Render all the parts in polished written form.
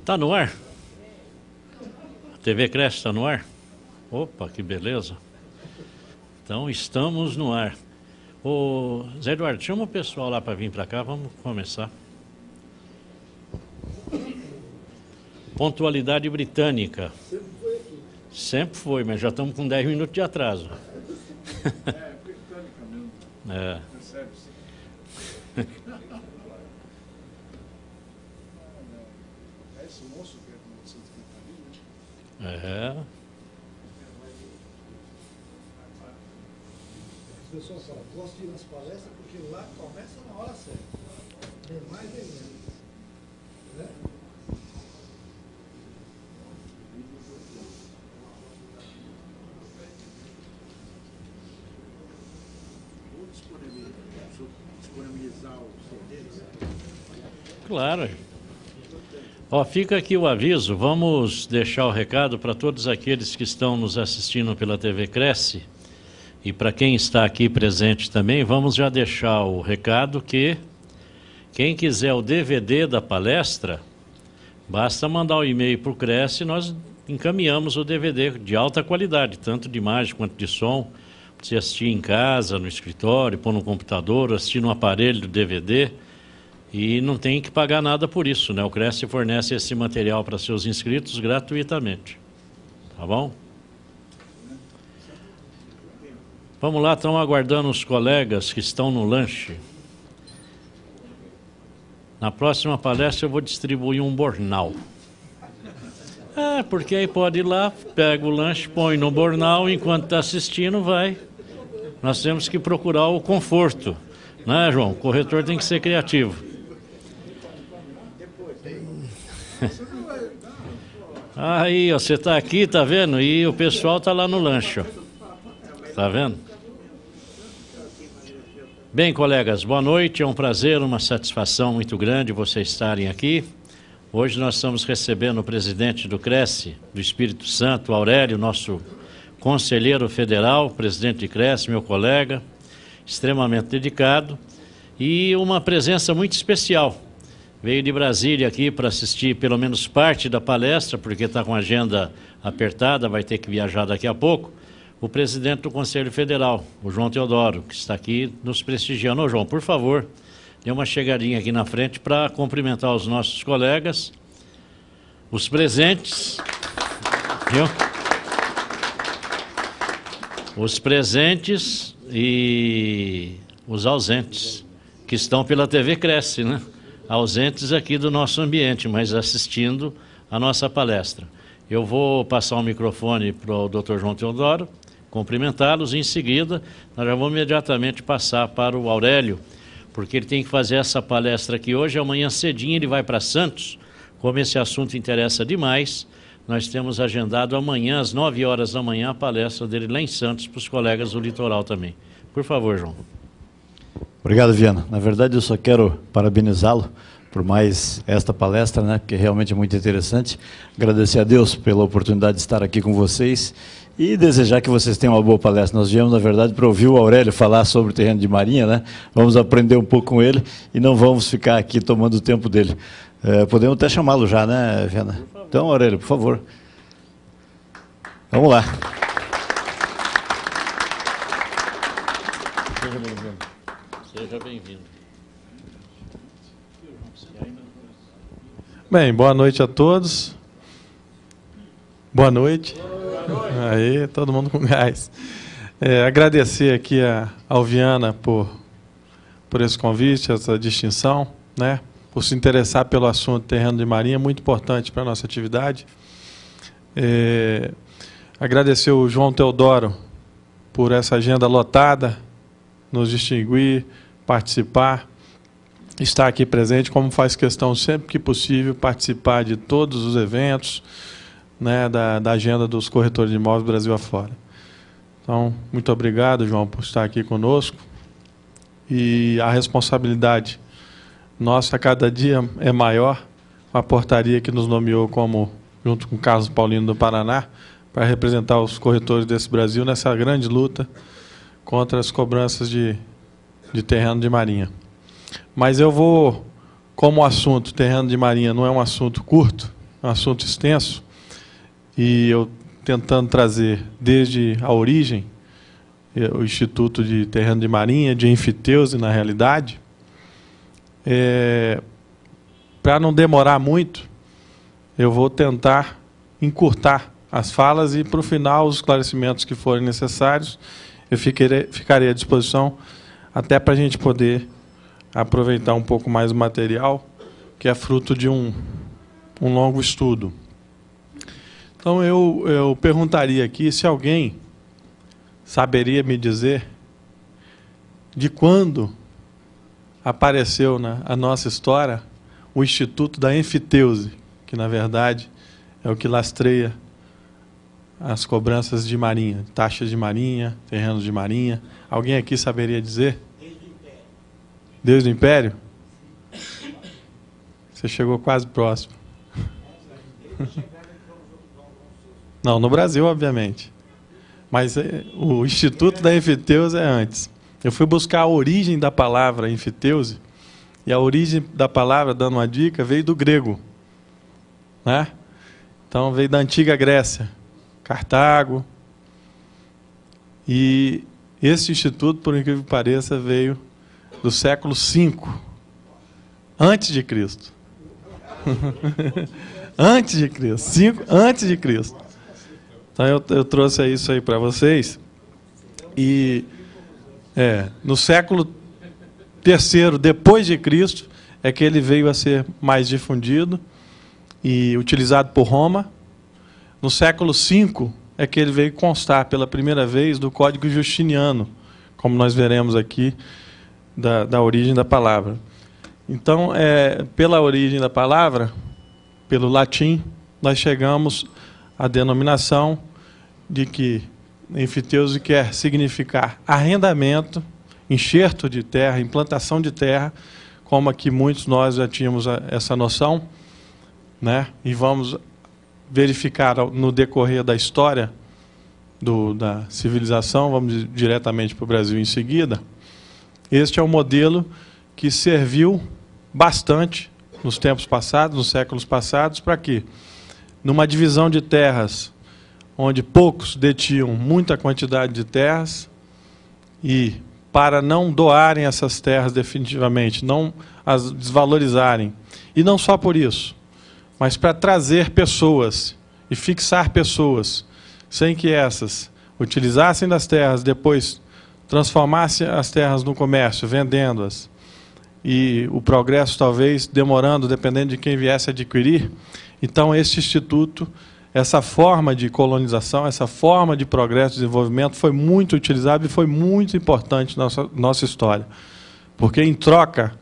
Tá no ar? A TV Cresce está no ar? Opa, que beleza. Então, estamos no ar. Ô, Zé Eduardo, chama o pessoal lá para vir para cá, vamos começar. Pontualidade britânica. Sempre foi aqui. Sempre foi, mas já estamos com 10 minutos de atraso. É, britânica mesmo. É. Percebe-se. É esse moço que é com você que está ali, né? É. As pessoas falam, gosto de ir nas palestras porque lá começa na hora certa. Nem mais nem menos. Né? Vou disponibilizar o CD. Claro. Ó, fica aqui o aviso, vamos deixar o recado para todos aqueles que estão nos assistindo pela TV Cresce e para quem está aqui presente também, vamos já deixar o recado que quem quiser o DVD da palestra, basta mandar o e-mail para o Cresce e nós encaminhamos o DVD de alta qualidade, tanto de imagem quanto de som, para você assistir em casa, no escritório, pôr no computador, assistir no aparelho do DVD. E não tem que pagar nada por isso, né? O Cresce fornece esse material para seus inscritos gratuitamente. Tá bom? Vamos lá, estão aguardando os colegas que estão no lanche. Na próxima palestra eu vou distribuir um bornal. É, porque aí pode ir lá, pega o lanche, põe no bornal, enquanto está assistindo, vai. Nós temos que procurar o conforto, né, João? O corretor tem que ser criativo. Aí, ó, você está aqui, tá vendo? E o pessoal está lá no lanche, ó. Tá vendo? Bem, colegas, boa noite. É um prazer, uma satisfação muito grande vocês estarem aqui. Hoje nós estamos recebendo o presidente do Cresce, do Espírito Santo, Aurélio, nosso conselheiro federal, presidente de Cresce, meu colega, extremamente dedicado, e uma presença muito especial. Veio de Brasília aqui para assistir pelo menos parte da palestra, porque está com a agenda apertada, vai ter que viajar daqui a pouco, o presidente do Conselho Federal, o João Teodoro, que está aqui nos prestigiando. Ô, João, por favor, dê uma chegadinha aqui na frente para cumprimentar os nossos colegas, os presentes, viu? Os presentes e os ausentes, que estão pela TV Cresce, né? Ausentes aqui do nosso ambiente, mas assistindo a nossa palestra. Eu vou passar o microfone para o Dr. João Teodoro, cumprimentá-los, e em seguida nós já vamos imediatamente passar para o Aurélio, porque ele tem que fazer essa palestra aqui hoje. Amanhã cedinho ele vai para Santos, como esse assunto interessa demais. Nós temos agendado amanhã, às 9 horas da manhã, a palestra dele lá em Santos, para os colegas do litoral também. Por favor, João. Obrigado, Viana. Na verdade, eu só quero parabenizá-lo por mais esta palestra, né, porque realmente é muito interessante. Agradecer a Deus pela oportunidade de estar aqui com vocês e desejar que vocês tenham uma boa palestra. Nós viemos, na verdade, para ouvir o Aurélio falar sobre o terreno de marinha, né? Vamos aprender um pouco com ele e não vamos ficar aqui tomando o tempo dele. Podemos até chamá-lo já, né, Viana? Então, Aurélio, por favor. Vamos lá. Seja bem-vindo. Seja bem-vindo. Bem, boa noite a todos. Boa noite. Aí, todo mundo com gás. Agradecer aqui ao Viana por esse convite, essa distinção, né? Por se interessar pelo assunto terreno de marinha, muito importante para a nossa atividade. Agradecer o João Teodoro por essa agenda lotada, nos distinguir, participar, estar aqui presente, como faz questão sempre que possível participar de todos os eventos, né, da agenda dos corretores de imóveis Brasil afora. Então, muito obrigado, João, por estar aqui conosco. E a responsabilidade nossa a cada dia é maior, com a portaria que nos nomeou como, junto com o Carlos Paulino do Paraná, para representar os corretores desse Brasil nessa grande luta contra as cobranças de terreno de marinha. Mas eu vou, como o assunto terreno de marinha não é um assunto curto, um assunto extenso, e eu tentando trazer desde a origem, o Instituto de Terreno de Marinha, de enfiteuse, na realidade, para não demorar muito, eu vou tentar encurtar as falas e, para o final, os esclarecimentos que forem necessários, eu ficarei à disposição até para a gente poder aproveitar um pouco mais o material, que é fruto de um longo estudo. Então, eu perguntaria aqui se alguém saberia me dizer de quando apareceu na nossa história o Instituto da Enfiteuse, que, na verdade, é o que lastreia as cobranças de marinha, taxas de marinha, terrenos de marinha. Alguém aqui saberia dizer? Desde o Império? Você chegou quase próximo. Não, no Brasil, obviamente. Mas o Instituto da Enfiteuse é antes. Eu fui buscar a origem da palavra enfiteuse, e a origem da palavra, dando uma dica, veio do grego, né? Então, veio da antiga Grécia, Cartago. E esse instituto, por incrível que pareça, veio do século V, antes de Cristo. Antes de Cristo. 5 antes de Cristo. Então, eu trouxe isso aí para vocês. E no século III depois de Cristo é que ele veio a ser mais difundido e utilizado por Roma. No século V é que ele veio constar pela primeira vez do Código Justiniano, como nós veremos aqui, da origem da palavra. Então, pela origem da palavra, pelo latim, nós chegamos à denominação de que enfiteuse quer significar arrendamento, enxerto de terra, implantação de terra, como aqui muitos nós já tínhamos essa noção, né? E vamos verificar no decorrer da história da civilização, vamos diretamente para o Brasil em seguida. Este é um modelo que serviu bastante nos tempos passados, nos séculos passados, para quê? Numa divisão de terras onde poucos detinham muita quantidade de terras, e para não doarem essas terras definitivamente, não as desvalorizarem, e não só por isso, mas para trazer pessoas e fixar pessoas, sem que essas utilizassem das terras, depois transformassem as terras no comércio, vendendo-as, e o progresso talvez demorando, dependendo de quem viesse adquirir. Então, esse instituto, essa forma de colonização, essa forma de progresso e desenvolvimento foi muito utilizado e foi muito importante na nossa história. Porque, em troca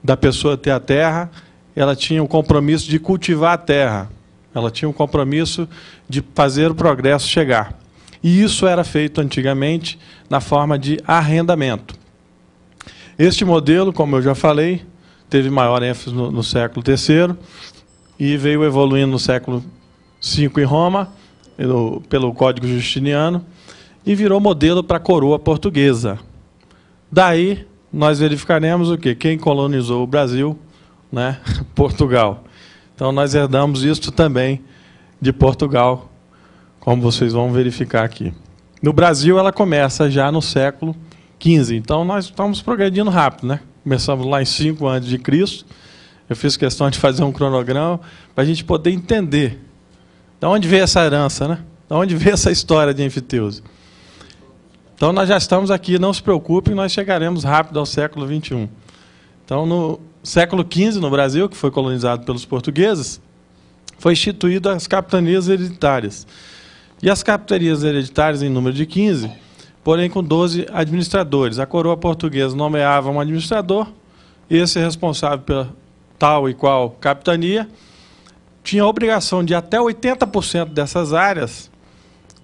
da pessoa ter a terra, ela tinha o compromisso de cultivar a terra, ela tinha o compromisso de fazer o progresso chegar. E isso era feito antigamente na forma de arrendamento. Este modelo, como eu já falei, teve maior ênfase no século III e veio evoluindo no século V em Roma, pelo Código Justiniano, e virou modelo para a coroa portuguesa. Daí, nós verificaremos o quê? Quem colonizou o Brasil, né? Portugal. Então, nós herdamos isso também de Portugal, como vocês vão verificar aqui. No Brasil, ela começa já no século XV. Então, nós estamos progredindo rápido, né? Começamos lá em 5 a.C. Eu fiz questão de fazer um cronograma para a gente poder entender de onde veio essa herança, né? De onde veio essa história de enfiteuse. Então, nós já estamos aqui, não se preocupem, nós chegaremos rápido ao século XXI. Então, no século XV, no Brasil, que foi colonizado pelos portugueses, foi instituído as capitanias hereditárias. E as capitanias hereditárias, em número de 15, porém com 12 administradores. A coroa portuguesa nomeava um administrador, esse é responsável pela tal e qual capitania, tinha a obrigação de até 80% dessas áreas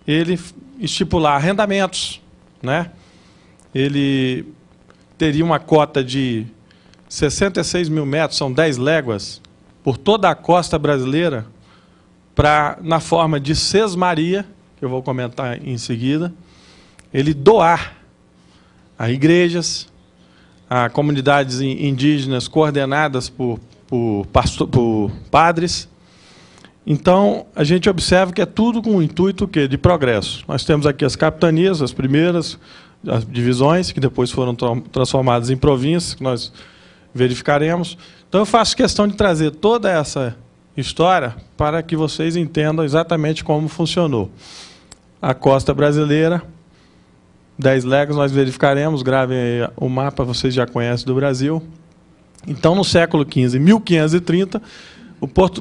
ele estipular arrendamentos, né? Ele teria uma cota de 66 mil metros, são 10 léguas, por toda a costa brasileira, na forma de sesmaria, que eu vou comentar em seguida, ele doar a igrejas, a comunidades indígenas coordenadas por padres, Então, a gente observa que é tudo com o intuito de progresso. Nós temos aqui as capitanias, as primeiras, as divisões, que depois foram transformadas em províncias, que nós verificaremos. Então, eu faço questão de trazer toda essa história para que vocês entendam exatamente como funcionou. A costa brasileira, 10 léguas, nós verificaremos, gravem aí o mapa, vocês já conhecem do Brasil. Então, no século XV, 1530,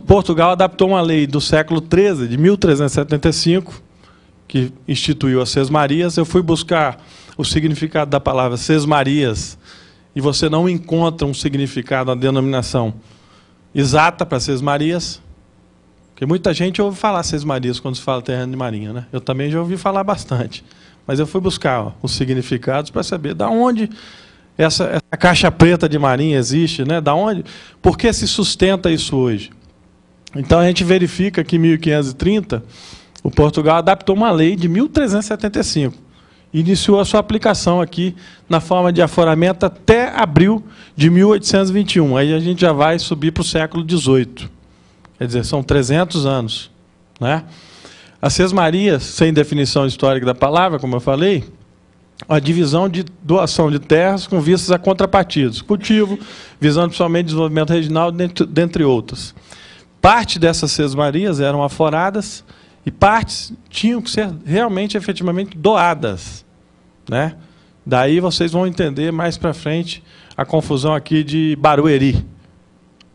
Portugal adaptou uma lei do século XIII, de 1375, que instituiu as Sesmarias. Eu fui buscar o significado da palavra Sesmarias, e você não encontra um significado, uma denominação exata para Sesmarias, porque muita gente ouve falar Sesmarias quando se fala terreno de marinha, né? Eu também já ouvi falar bastante, mas eu fui buscar os significados para saber de onde essa caixa preta de marinha existe, né? Da onde, por que se sustenta isso hoje? Então a gente verifica que em 1530 o Portugal adaptou uma lei de 1375 e iniciou a sua aplicação aqui na forma de aforamento até abril de 1821. Aí a gente já vai subir para o século XVIII. Quer dizer, são 300 anos, né? As Sesmarias, sem definição histórica da palavra, como eu falei, a divisão de doação de terras com vistas a contrapartidos, cultivo, visando principalmente desenvolvimento regional, dentre outras. Parte dessas Sesmarias eram aforadas e partes tinham que ser realmente, efetivamente, doadas, né? Daí vocês vão entender mais para frente a confusão aqui de Barueri,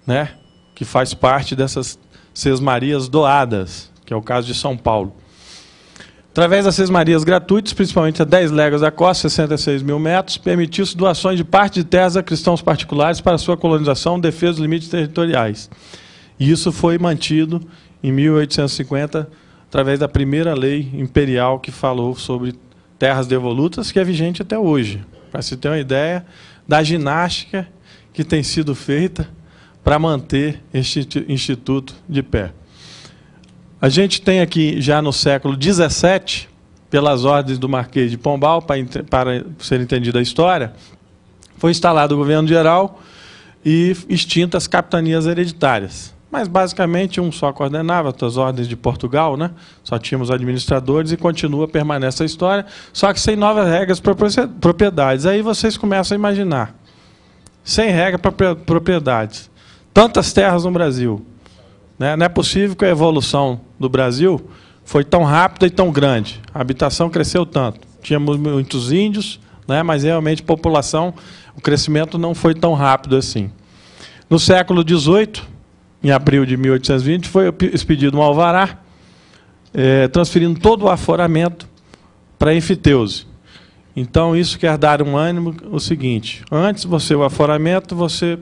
né? Que faz parte dessas Sesmarias doadas, que é o caso de São Paulo. Através das Sesmarias gratuitas, principalmente a 10 léguas da costa, 66 mil metros, permitiu-se doações de parte de terras a cristãos particulares para sua colonização, defesa dos limites territoriais. E isso foi mantido em 1850, através da primeira lei imperial que falou sobre terras devolutas, que é vigente até hoje. Para se ter uma ideia da ginástica que tem sido feita para manter este instituto de pé. A gente tem aqui, já no século XVII, pelas ordens do Marquês de Pombal, para ser entendida a história, foi instalado o governo geral e extintas as capitanias hereditárias. Mas, basicamente, um só coordenava as ordens de Portugal, né? Só tínhamos administradores e permanece a história, só que sem novas regras para propriedades. Aí vocês começam a imaginar, sem regra para propriedades, tantas terras no Brasil. Né? Não é possível que a evolução do Brasil foi tão rápida e tão grande. A habitação cresceu tanto. Tínhamos muitos índios, né? Mas realmente a população, o crescimento não foi tão rápido assim. No século XVIII, em abril de 1820, foi expedido um alvará, transferindo todo o aforamento para a enfiteuse. Então, isso quer dar um ânimo, o seguinte: antes, o aforamento, você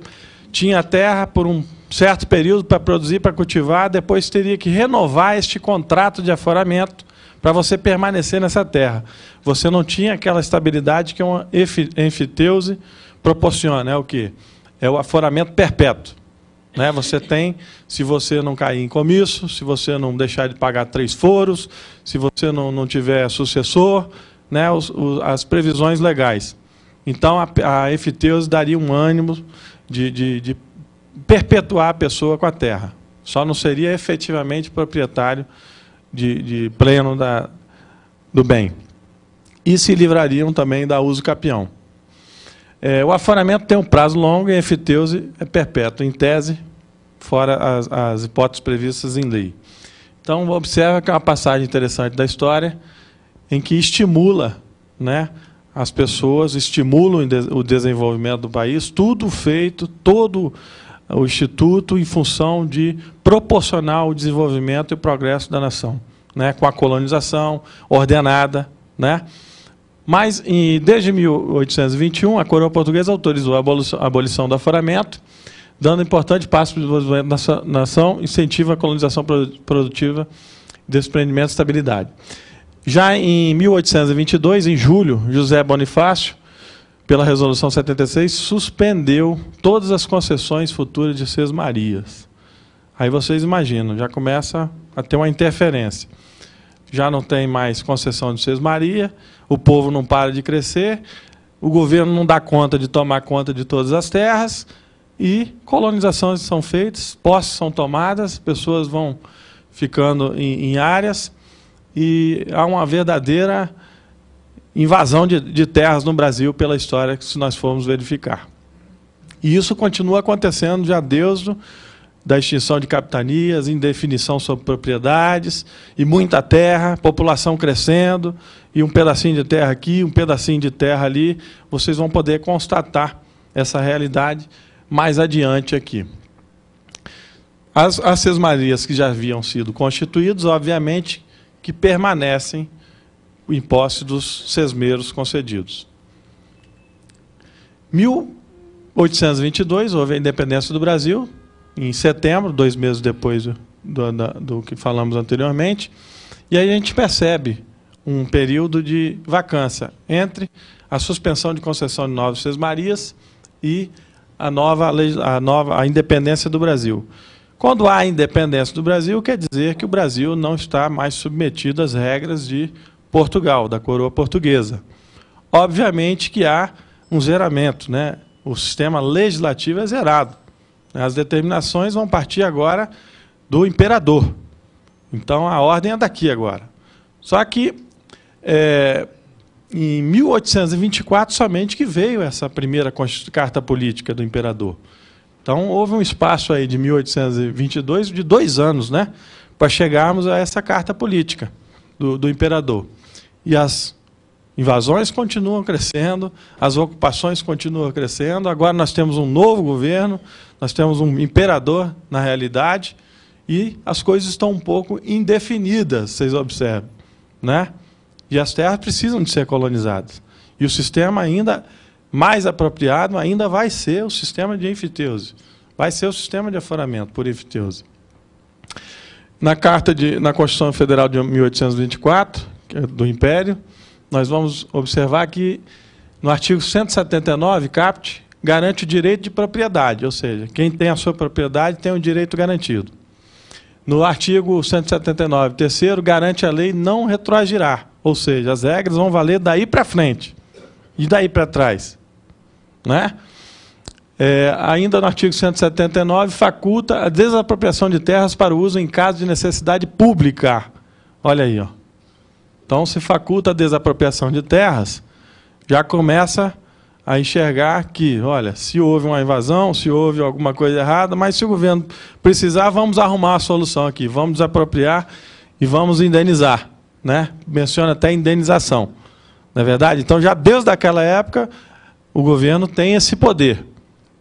tinha a terra por um certo período para produzir, para cultivar, depois teria que renovar este contrato de aforamento para você permanecer nessa terra. Você não tinha aquela estabilidade que uma enfiteuse proporciona. É o quê? É o aforamento perpétuo. Né? Você tem, se você não cair em comício, se você não deixar de pagar 3 foros, se você não tiver sucessor, né? As previsões legais. Então, a enfiteuse daria um ânimo de perpetuar a pessoa com a terra. Só não seria efetivamente proprietário de pleno do bem. E se livrariam também da uso capião. O aforamento tem um prazo longo e a enfiteuse é perpétua, em tese, fora as hipóteses previstas em lei. Então, observa que é uma passagem interessante da história, em que estimula, né, as pessoas, estimulam o desenvolvimento do país, tudo feito, todo o Instituto em função de proporcionar o desenvolvimento e o progresso da nação, né, com a colonização ordenada, né? Mas, desde 1821, a coroa portuguesa autorizou a abolição do aforamento, dando importante passo para o desenvolvimento da nação, incentiva a colonização produtiva, desprendimento e estabilidade. Já em 1822, em julho, José Bonifácio, pela Resolução 76, suspendeu todas as concessões futuras de Sesmarias. Aí vocês imaginam, já começa a ter uma interferência. Já não tem mais concessão de Sesmaria, o povo não para de crescer, o governo não dá conta de tomar conta de todas as terras, e colonizações são feitas, posses são tomadas, pessoas vão ficando em áreas, e há uma verdadeira invasão de terras no Brasil pela história, se nós formos verificar. E isso continua acontecendo já desde da extinção de capitanias, indefinição sobre propriedades, e muita terra, população crescendo, e um pedacinho de terra aqui, um pedacinho de terra ali. Vocês vão poder constatar essa realidade mais adiante aqui. As sesmarias que já haviam sido constituídas, obviamente, que permanecem o imposto dos sesmeiros concedidos. 1822, houve a independência do Brasil, em setembro, 2 meses depois do que falamos anteriormente, e aí a gente percebe um período de vacância entre a suspensão de concessão de novas sesmarias e a independência do Brasil. Quando há a independência do Brasil, quer dizer que o Brasil não está mais submetido às regras de Portugal, da coroa portuguesa. Obviamente que há um zeramento, né? O sistema legislativo é zerado. As determinações vão partir agora do imperador. Então, a ordem é daqui agora. Só que, em 1824, somente que veio essa primeira carta política do imperador. Então, houve um espaço aí de 1822, de 2 anos, né, para chegarmos a essa carta política do imperador. E as invasões continuam crescendo, as ocupações continuam crescendo. Agora nós temos um novo governo, nós temos um imperador, na realidade, e as coisas estão um pouco indefinidas, vocês observam, né? E as terras precisam de ser colonizadas. E o sistema ainda mais apropriado ainda vai ser o sistema de enfiteuse. Vai ser o sistema de aforamento por enfiteuse. Na Constituição Federal de 1824, que é do Império, nós vamos observar que no artigo 179, caput, garante o direito de propriedade, ou seja, quem tem a sua propriedade tem o direito garantido. No artigo 179, terceiro, garante a lei não retroagirá, ou seja, as regras vão valer daí para frente e daí para trás, né? Ainda no artigo 179, faculta a desapropriação de terras para uso em caso de necessidade pública. Olha aí, ó. Então, se faculta a desapropriação de terras, já começa a enxergar que, olha, se houve uma invasão, se houve alguma coisa errada, mas se o governo precisar, vamos arrumar a solução aqui, vamos desapropriar e vamos indenizar, né? Menciona até indenização, não é verdade? Então, já desde aquela época, o governo tem esse poder,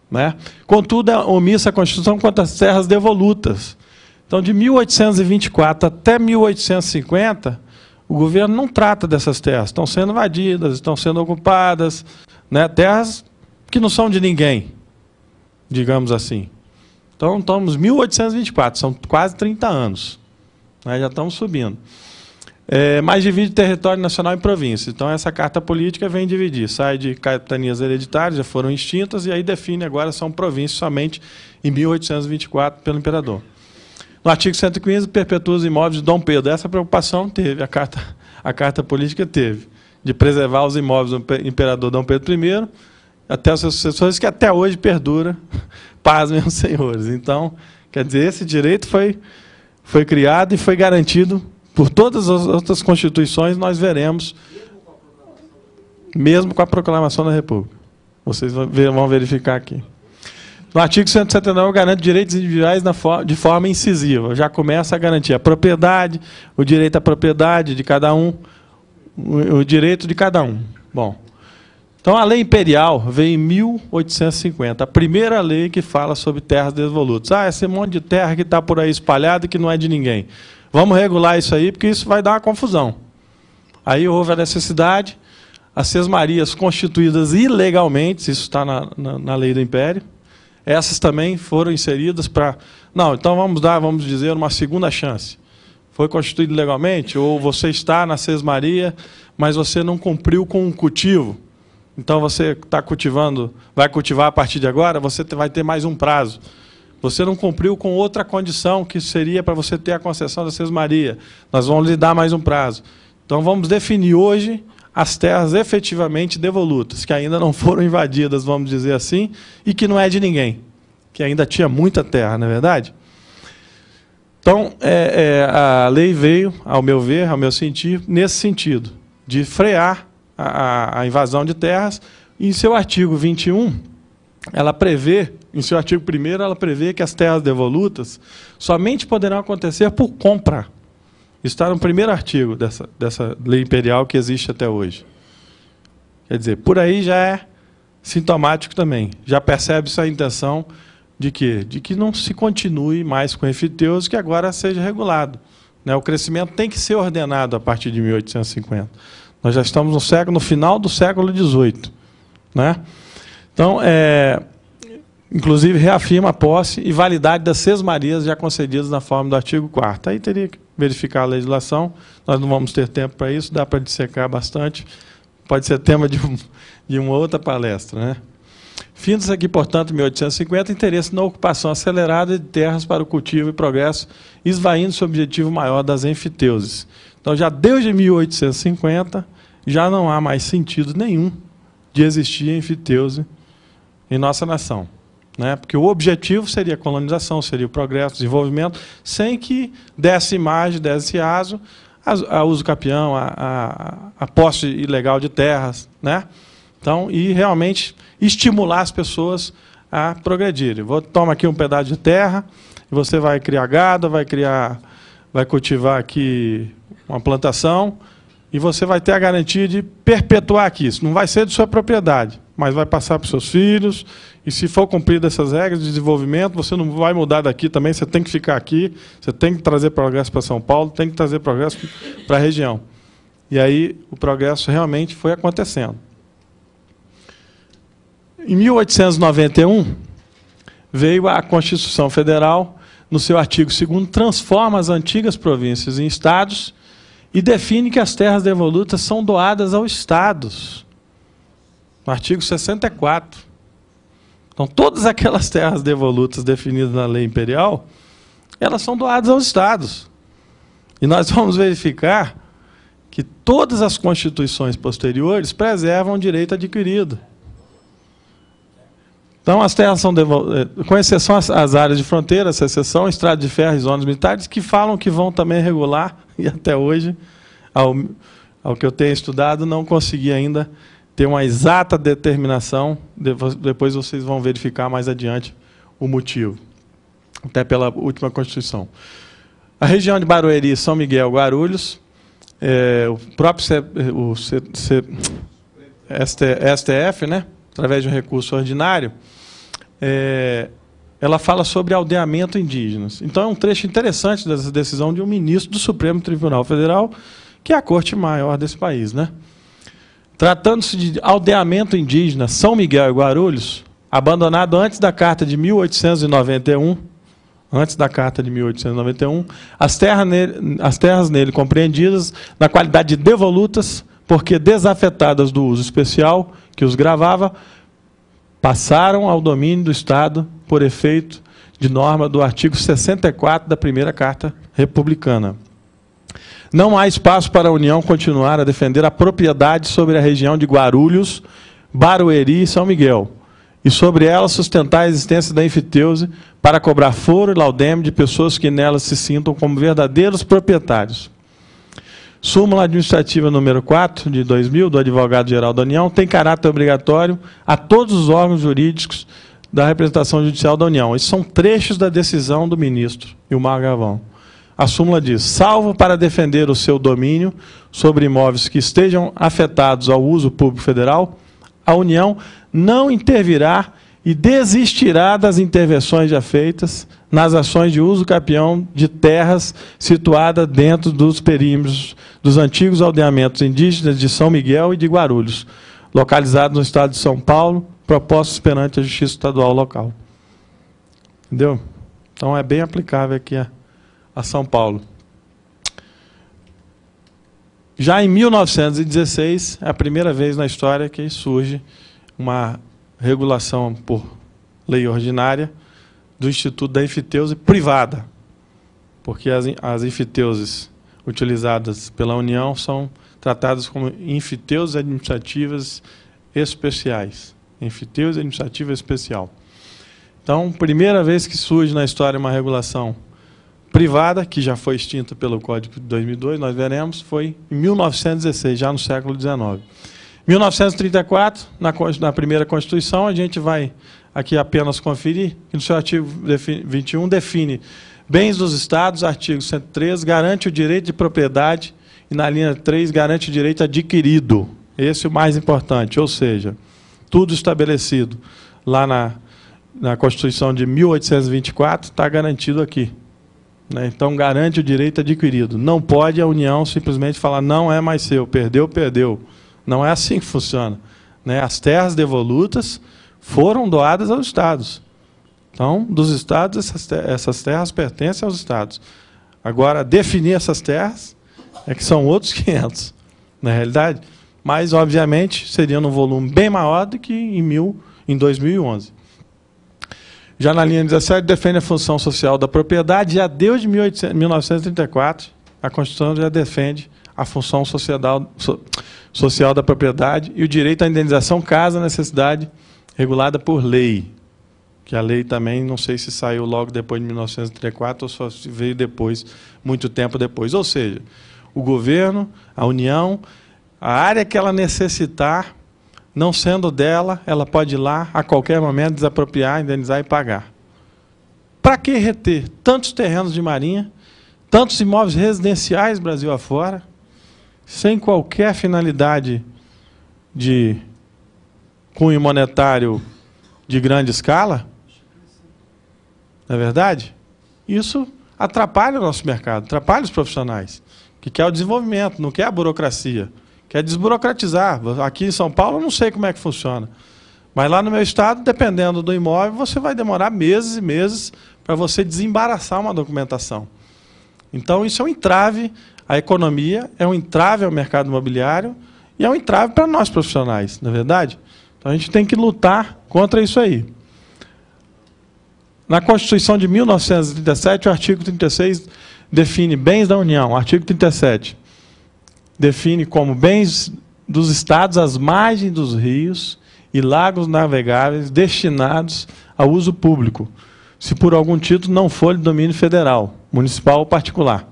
né? Contudo, é omissa a Constituição quanto às terras devolutas. Então, de 1824 até 1850, o governo não trata dessas terras, estão sendo invadidas, estão sendo ocupadas, né? Terras que não são de ninguém, digamos assim. Então, estamos em 1824, são quase 30 anos, né? Já estamos subindo. Mas divide território nacional em províncias. Então, essa carta política vem dividir, sai de capitanias hereditárias, já foram extintas, e aí define agora, são províncias somente em 1824 pelo imperador. No artigo 115, perpetua os imóveis de Dom Pedro. Essa preocupação teve, a carta política teve, de preservar os imóveis do imperador Dom Pedro I, até os seus sucessores, que até hoje perdura, pasmem os senhores. Então, quer dizer, esse direito foi criado e foi garantido por todas as outras constituições, nós veremos, mesmo com a proclamação da República. Vocês vão verificar aqui. No artigo 179, garante direitos individuais de forma incisiva. Já começa a garantir a propriedade, o direito à propriedade de cada um, o direito de cada um. Bom, então a lei imperial veio em 1850, a primeira lei que fala sobre terras devolutas. Esse monte de terra que está por aí espalhado e que não é de ninguém. Vamos regular isso aí, porque isso vai dar uma confusão. Aí houve a necessidade, as sesmarias constituídas ilegalmente, isso está na lei do Império, essas também foram inseridas para... Não, então vamos dizer, uma segunda chance. Foi constituído legalmente, ou você está na sesmaria, mas você não cumpriu com o cultivo. Então você está cultivando, vai cultivar a partir de agora, você vai ter mais um prazo. Você não cumpriu com outra condição, que seria para você ter a concessão da sesmaria. Nós vamos lhe dar mais um prazo. Então vamos definir hoje as terras efetivamente devolutas, que ainda não foram invadidas, vamos dizer assim, e que não é de ninguém, que ainda tinha muita terra, não é verdade? Então, a lei veio, ao meu ver, ao meu sentir, nesse sentido, de frear a invasão de terras. Em seu artigo 21, ela prevê, em seu artigo 1º, ela prevê que as terras devolutas somente poderão acontecer por compra. Isso está no primeiro artigo dessa lei imperial que existe até hoje. Quer dizer, por aí já é sintomático também. Já percebe-se a intenção de quê? De que não se continue mais com enfiteuses, que agora seja regulado. O crescimento tem que ser ordenado a partir de 1850. Nós já estamos no final do século XVIII. Então, inclusive, reafirma a posse e validade das sesmarias já concedidas na forma do artigo 4º. Aí teria que verificar a legislação, nós não vamos ter tempo para isso, dá para dissecar bastante, pode ser tema de uma outra palestra. Findos aqui, portanto, em 1850, interesse na ocupação acelerada de terras para o cultivo e progresso, esvaindo-se o objetivo maior das enfiteuses. Então, já desde 1850, já não há mais sentido nenhum de existir enfiteuse em nossa nação. Porque o objetivo seria a colonização, seria o progresso, o desenvolvimento, sem que desse margem, desse aso a uso capião, a posse ilegal de terras. Então, e realmente estimular as pessoas a progredirem. Toma aqui um pedaço de terra, e você vai criar gado, vai cultivar aqui uma plantação, e você vai ter a garantia de perpetuar aqui. Isso não vai ser de sua propriedade, mas vai passar para os seus filhos, e se for cumprido essas regras de desenvolvimento, você não vai mudar daqui também, você tem que ficar aqui, você tem que trazer progresso para São Paulo, tem que trazer progresso para a região. E aí o progresso realmente foi acontecendo. Em 1891, veio a Constituição Federal, no seu artigo 2º, transforma as antigas províncias em estados e define que as terras devolutas são doadas aos estados. No artigo 64. Então, todas aquelas terras devolutas definidas na lei imperial, elas são doadas aos estados. E nós vamos verificar que todas as constituições posteriores preservam o direito adquirido. Então, as terras são devolutas, com exceção às áreas de fronteira, essa exceção, estradas de ferro e zonas militares, que falam que vão também regular, e até hoje, ao que eu tenho estudado, não consegui ainda ter uma exata determinação, depois vocês vão verificar mais adiante o motivo, até pela última Constituição. A região de Barueri, São Miguel, Guarulhos, o próprio STF, através de um recurso ordinário, ela fala sobre aldeamento indígenas. Então, é um trecho interessante dessa decisão de um ministro do Supremo Tribunal Federal, que é a corte maior desse país. Tratando-se de aldeamento indígena, São Miguel e Guarulhos, abandonado antes da Carta de 1891, as terras nele compreendidas na qualidade de devolutas, porque desafetadas do uso especial que os gravava, passaram ao domínio do Estado por efeito de norma do artigo 64 da primeira Carta Republicana. Não há espaço para a União continuar a defender a propriedade sobre a região de Guarulhos, Barueri e São Miguel, e sobre ela sustentar a existência da enfiteuse para cobrar foro e laudeme de pessoas que nelas se sintam como verdadeiros proprietários. Súmula administrativa número 4, de 2000, do Advogado-Geral da União, tem caráter obrigatório a todos os órgãos jurídicos da representação judicial da União. Esses são trechos da decisão do ministro Ilmar Galvão. A súmula diz: salvo para defender o seu domínio sobre imóveis que estejam afetados ao uso público federal, a União não intervirá e desistirá das intervenções já feitas nas ações de uso capião de terras situadas dentro dos perímetros dos antigos aldeamentos indígenas de São Miguel e de Guarulhos, localizados no estado de São Paulo, propostos perante a Justiça Estadual local. Entendeu? Então, é bem aplicável aqui a São Paulo. Já em 1916, é a primeira vez na história que surge uma regulação por lei ordinária do Instituto da Enfiteuse privada, porque as enfiteuses utilizadas pela União são tratadas como enfiteuses administrativas especiais. Enfiteuse administrativa especial. Então, primeira vez que surge na história uma regulação privada, que já foi extinta pelo Código de 2002, nós veremos, foi em 1916, já no século XIX. 1934, na primeira Constituição, a gente vai aqui apenas conferir, que no seu artigo 21 define bens dos Estados, artigo 113, garante o direito de propriedade, e na linha 3, garante o direito adquirido. Esse é o mais importante, ou seja, tudo estabelecido lá na Constituição de 1824 está garantido aqui. Né? Então, garante o direito adquirido. Não pode a União simplesmente falar, não é mais seu, perdeu, perdeu. Não é assim que funciona. Né? As terras devolutas foram doadas aos Estados. Então, dos Estados, essas terras pertencem aos Estados. Agora, definir essas terras é que são outros 500, na realidade. Mas, obviamente, seria num volume bem maior do que em 2011. Já na linha 17, defende a função social da propriedade. Já desde 1934, a Constituição já defende a função social da propriedade e o direito à indenização caso a necessidade regulada por lei. Que a lei também, não sei se saiu logo depois de 1934 ou só veio depois, muito tempo depois. Ou seja, o governo, a União, a área que ela necessitar, não sendo dela, ela pode ir lá, a qualquer momento, desapropriar, indenizar e pagar. Para que reter tantos terrenos de marinha, tantos imóveis residenciais Brasil afora, sem qualquer finalidade de cunho monetário de grande escala? Não é verdade? Isso atrapalha o nosso mercado, atrapalha os profissionais, que quer o desenvolvimento, não quer a burocracia. Quer desburocratizar. Aqui em São Paulo eu não sei como é que funciona. Mas lá no meu estado, dependendo do imóvel, você vai demorar meses e meses para você desembaraçar uma documentação. Então isso é um entrave à economia, é um entrave ao mercado imobiliário e é um entrave para nós profissionais, não é verdade? Então a gente tem que lutar contra isso aí. Na Constituição de 1937, o artigo 36 define bens da União. Artigo 37. Define como bens dos Estados as margens dos rios e lagos navegáveis destinados ao uso público, se por algum título não for de domínio federal, municipal ou particular.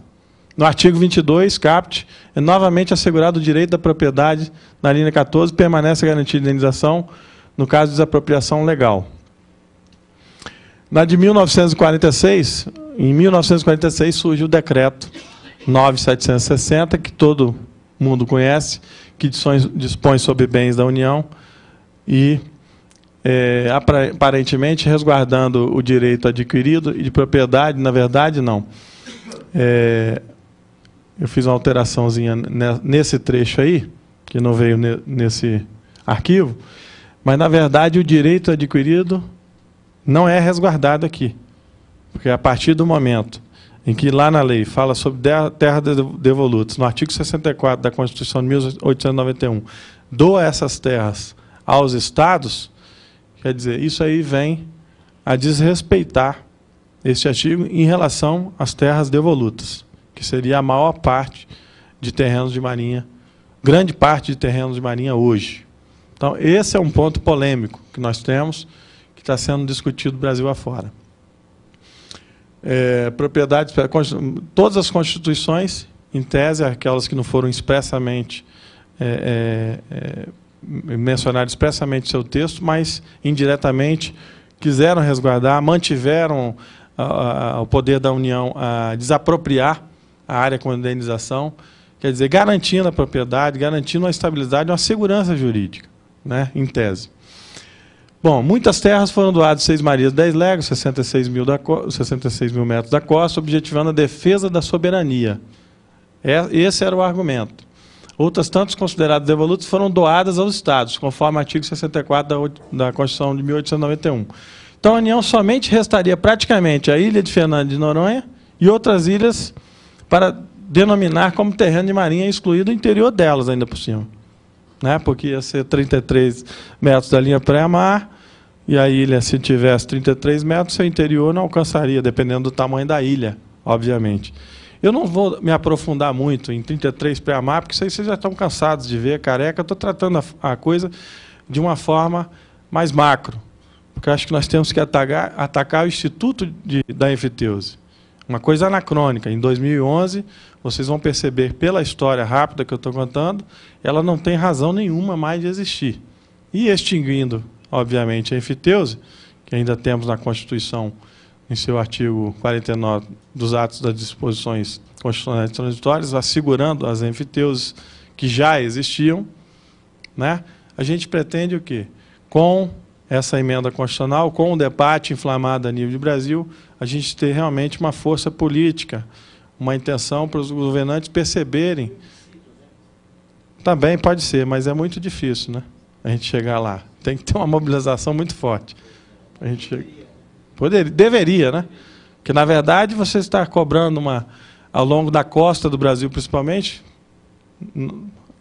No artigo 22, caput, é novamente assegurado o direito da propriedade. Na linha 14, permanece a garantia de indenização no caso de desapropriação legal. Na de 1946, em 1946 surge o decreto 9.760, que todo mundo conhece, que dispõe sobre bens da União e, aparentemente, resguardando o direito adquirido e de propriedade. Na verdade, não. Eu fiz uma alteraçãozinha nesse trecho aí, que não veio nesse arquivo, mas, na verdade, o direito adquirido não é resguardado aqui. Porque, a partir do momento em que lá na lei fala sobre terras devolutas, no artigo 64 da Constituição de 1891, doa essas terras aos Estados, quer dizer, isso aí vem a desrespeitar este artigo em relação às terras devolutas, que seria a maior parte de terrenos de marinha, grande parte de terrenos de marinha hoje. Então, esse é um ponto polêmico que nós temos, que está sendo discutido Brasil afora. Propriedades, todas as constituições, em tese, aquelas que não foram expressamente mencionaram expressamente seu texto, mas indiretamente quiseram resguardar, mantiveram o poder da União a desapropriar a área com indenização, quer dizer, garantindo a propriedade, garantindo a estabilidade e uma segurança jurídica, né, em tese. Bom, muitas terras foram doadas 6 marias, 10 léguas, 66 mil metros da costa, objetivando a defesa da soberania. Esse era o argumento. Outras tantas consideradas devolutas foram doadas aos Estados, conforme o artigo 64 da Constituição de 1891. Então, a União somente restaria praticamente a ilha de Fernando de Noronha e outras ilhas para denominar como terreno de marinha, excluído o interior delas ainda por cima. Né? Porque ia ser 33 metros da linha pré-mar, e a ilha, se tivesse 33 metros, seu interior não alcançaria, dependendo do tamanho da ilha, obviamente. Eu não vou me aprofundar muito em 33 pré-mar, porque isso aí vocês já estão cansados de ver, careca. Eu estou tratando a coisa de uma forma mais macro, porque eu acho que nós temos que atacar o Instituto da Enfiteuse. Uma coisa anacrônica. Em 2011, vocês vão perceber, pela história rápida que eu estou contando, ela não tem razão nenhuma mais de existir. E extinguindo, obviamente, a enfiteuse, que ainda temos na Constituição, em seu artigo 49, dos atos das disposições constitucionais transitórias, assegurando as enfiteuses que já existiam, né? A gente pretende o quê? Com essa emenda constitucional, com o debate inflamado a nível de Brasil, a gente ter realmente uma força política, uma intenção para os governantes perceberem. Também pode ser, mas é muito difícil, né? A gente chegar lá. Tem que ter uma mobilização muito forte. A gente deveria, né? Porque, na verdade, você está cobrando ao longo da costa do Brasil, principalmente,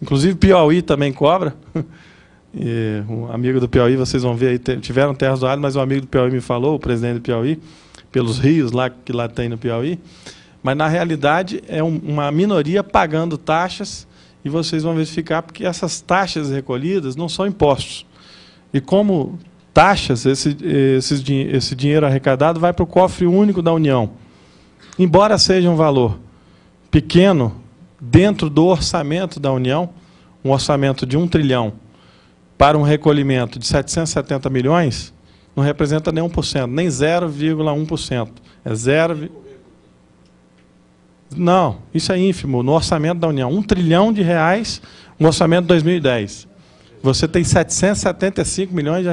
inclusive Piauí também cobra. E um amigo do Piauí, vocês vão ver aí, tiveram terras doadas, mas um amigo do Piauí me falou, o presidente do Piauí, pelos rios lá que lá tem no Piauí, mas na realidade é uma minoria pagando taxas, e vocês vão verificar porque essas taxas recolhidas não são impostos. E como taxas, esse dinheiro arrecadado vai para o cofre único da União. Embora seja um valor pequeno, dentro do orçamento da União, um orçamento de 1 trilhão, para um recolhimento de 770 milhões, não representa nem 1%, nem 0,1%. É 0... Não, isso é ínfimo. No orçamento da União, 1 trilhão de reais, no orçamento de 2010. Você tem 775 milhões de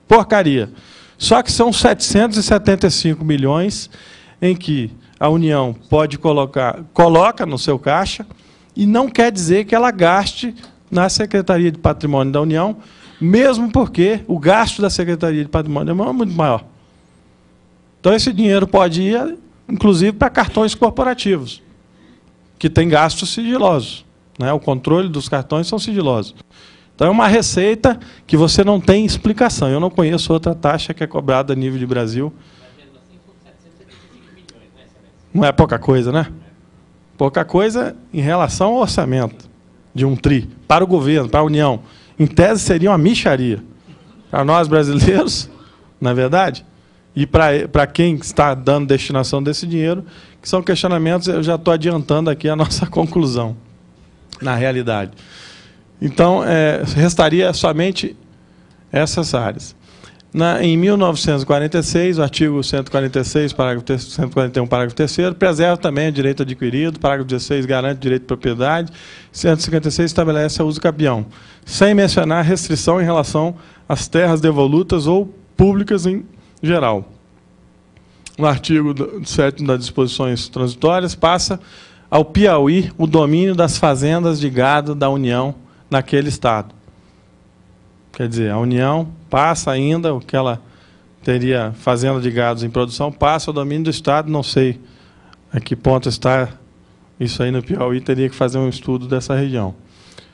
porcaria. Só que são 775 milhões em que a União pode coloca no seu caixa, e não quer dizer que ela gaste na Secretaria de Patrimônio da União, mesmo porque o gasto da Secretaria de Patrimônio da União é muito maior. Então, esse dinheiro pode ir, inclusive, para cartões corporativos, que têm gastos sigilosos, né? O controle dos cartões são sigilosos. Então, é uma receita que você não tem explicação. Eu não conheço outra taxa que é cobrada a nível de Brasil. Não é pouca coisa, né? Pouca coisa em relação ao orçamento de um tri, para o governo, para a União. Em tese, seria uma mixaria. Para nós, brasileiros, na verdade, e para quem está dando destinação desse dinheiro, que são questionamentos, eu já estou adiantando aqui a nossa conclusão, na realidade. Então, restaria somente essas áreas. Em 1946, o artigo 146, parágrafo 141, parágrafo 3º, preserva também o direito adquirido, parágrafo 16 garante o direito de propriedade, 156 estabelece o uso capião, sem mencionar restrição em relação às terras devolutas ou públicas em geral. No artigo 7º das disposições transitórias, passa ao Piauí o domínio das fazendas de gado da União naquele estado. Quer dizer, a União passa ainda o que ela teria fazenda de gados em produção, passa ao domínio do Estado, não sei a que ponto está isso aí no Piauí, teria que fazer um estudo dessa região.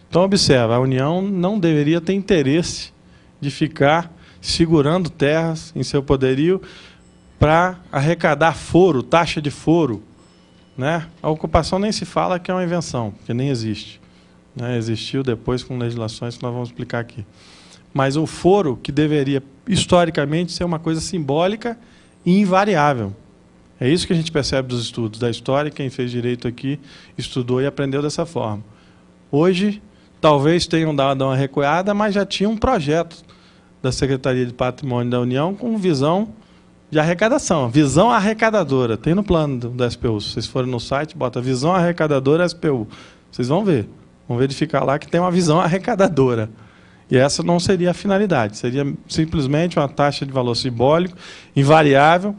Então, observa, a União não deveria ter interesse de ficar segurando terras em seu poderio para arrecadar foro, taxa de foro, né? A ocupação nem se fala que é uma invenção, porque nem existe, né? Existiu depois com legislações que nós vamos explicar aqui. Mas o foro, que deveria, historicamente, ser uma coisa simbólica e invariável. É isso que a gente percebe dos estudos da história, quem fez direito aqui estudou e aprendeu dessa forma. Hoje, talvez tenham dado uma recuada, mas já tinha um projeto da Secretaria de Patrimônio da União com visão de arrecadação, visão arrecadadora. Tem no plano da SPU. Se vocês forem no site, bota visão arrecadadora SPU. Vocês vão verificar lá que tem uma visão arrecadadora. E essa não seria a finalidade, seria simplesmente uma taxa de valor simbólico, invariável,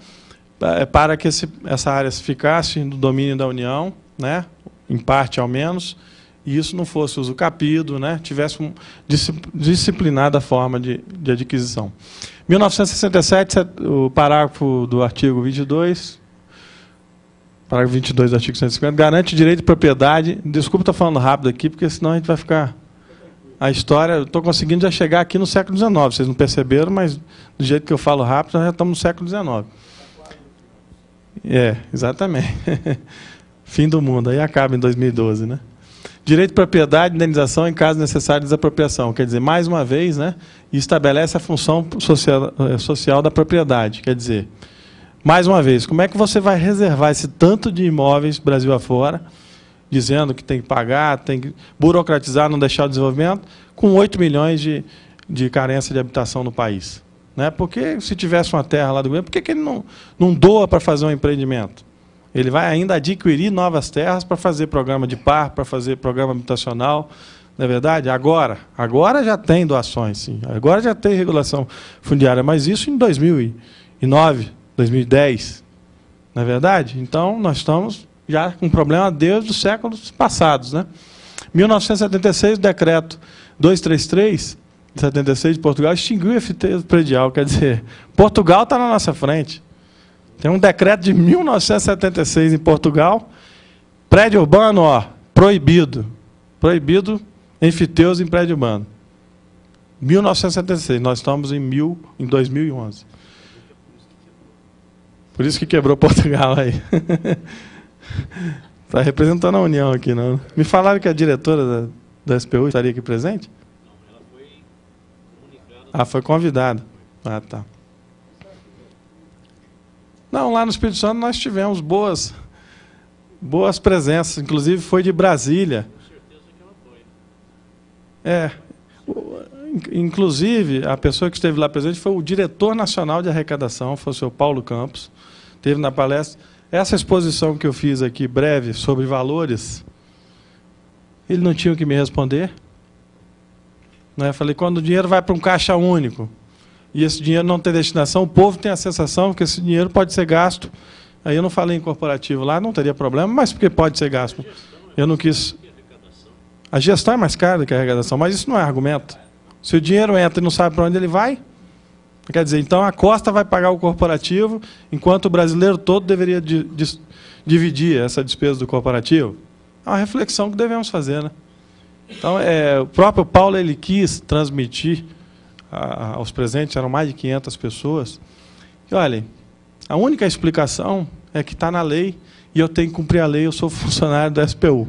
para que essa área ficasse no domínio da União, né, em parte ao menos, e isso não fosse usucapido, né, tivesse disciplinada a forma de adquisição. 1967, o parágrafo do artigo 22, parágrafo 22 do artigo 150, garante o direito de propriedade. Desculpa estar falando rápido aqui, porque senão a gente vai ficar... A história, eu estou conseguindo já chegar aqui no século XIX, vocês não perceberam, mas do jeito que eu falo rápido, nós já estamos no século XIX. Exatamente. Fim do mundo, aí acaba em 2012, né? Direito de propriedade, indenização em caso necessário de desapropriação. Quer dizer, mais uma vez, né, estabelece a função social da propriedade. Quer dizer, mais uma vez, como é que você vai reservar esse tanto de imóveis Brasil afora, dizendo que tem que pagar, tem que burocratizar, não deixar o desenvolvimento, com 8 milhões de carência de habitação no país? Né? Porque se tivesse uma terra lá do governo, por que ele não doa para fazer um empreendimento? Ele vai ainda adquirir novas terras para fazer programa de par, para fazer programa habitacional, não é verdade? Agora já tem doações, sim. Agora já tem regulação fundiária, mas isso em 2009, 2010, não é verdade? Então, nós estamos já com problema desde os séculos passados. Né? 1976, o decreto 233, de 76 de Portugal, extinguiu o FT predial, quer dizer, Portugal está na nossa frente. Tem um decreto de 1976 em Portugal, prédio urbano, ó, proibido. Proibido enfiteuses em prédio urbano. 1976, nós estamos em 2011. Por isso que quebrou Portugal aí. Está representando a União aqui, não? Me falaram que a diretora da SPU estaria aqui presente? Não, ela foi comunicada. Ah, foi convidada. Ah, tá. Não, lá no Espírito Santo nós tivemos boas presenças, inclusive foi de Brasília. Com certeza que ela foi. Inclusive, a pessoa que esteve lá presente foi o diretor nacional de arrecadação, foi o senhor Paulo Campos, esteve na palestra. Essa exposição que eu fiz aqui, breve, sobre valores, ele não tinha o que me responder. Né? Eu falei, quando o dinheiro vai para um caixa único, e esse dinheiro não tem destinação, o povo tem a sensação que esse dinheiro pode ser gasto. Aí eu não falei em corporativo lá, não teria problema, mas porque pode ser gasto. Eu não quis... A gestão é mais cara do que a arrecadação, mas isso não é argumento. Se o dinheiro entra e não sabe para onde ele vai, quer dizer, então a Costa vai pagar o corporativo, enquanto o brasileiro todo deveria dividir essa despesa do corporativo. É uma reflexão que devemos fazer, né? Então, o próprio Paulo ele quis transmitir aos presentes, eram mais de 500 pessoas, e olhem, a única explicação é que está na lei e eu tenho que cumprir a lei, eu sou funcionário da SPU.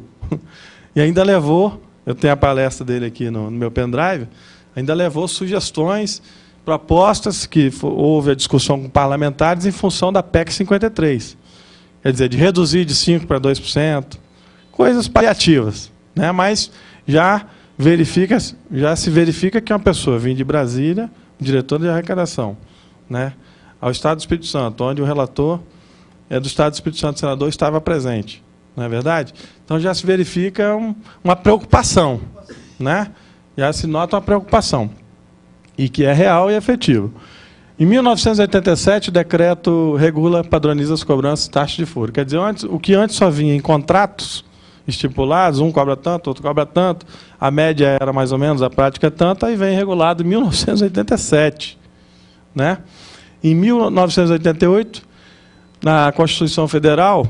E ainda levou, eu tenho a palestra dele aqui no meu pendrive, ainda levou sugestões, propostas, que houve a discussão com parlamentares em função da PEC 53. Quer dizer, de reduzir de 5% para 2%, coisas paliativas. Né? Mas já se verifica que uma pessoa vinha de Brasília, diretor de arrecadação, né, ao Estado do Espírito Santo, onde o relator do Estado do Espírito Santo, senador, estava presente. Não é verdade? Então já se verifica uma preocupação. Né? Já se nota uma preocupação. E que é real e efetivo. Em 1987, o decreto regula, padroniza as cobranças de taxa de furo. Quer dizer, o que antes só vinha em contratos estipulados, um cobra tanto, outro cobra tanto, a média era mais ou menos, a prática é tanto, aí vem regulado em 1987. Né? Em 1988, na Constituição Federal,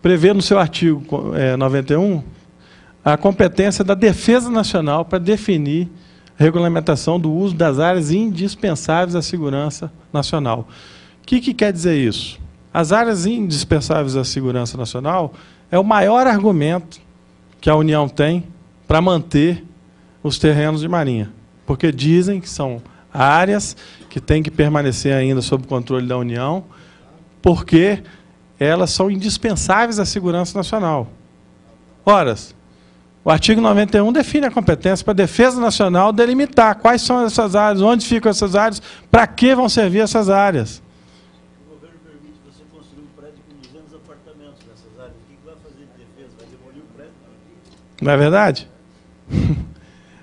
prevê no seu artigo 91 a competência da Defesa Nacional para definir a regulamentação do uso das áreas indispensáveis à segurança nacional. O que quer dizer isso? As áreas indispensáveis à segurança nacional é o maior argumento que a União tem para manter os terrenos de marinha, porque dizem que são áreas que têm que permanecer ainda sob o controle da União, porque elas são indispensáveis à segurança nacional. Ora, o artigo 91 define a competência para a Defesa Nacional delimitar quais são essas áreas, onde ficam essas áreas, para que vão servir essas áreas. O governo permite você construir um prédio com 200 apartamentos nessas áreas. O que vai fazer de defesa? Vai demolir o prédio? Não é verdade?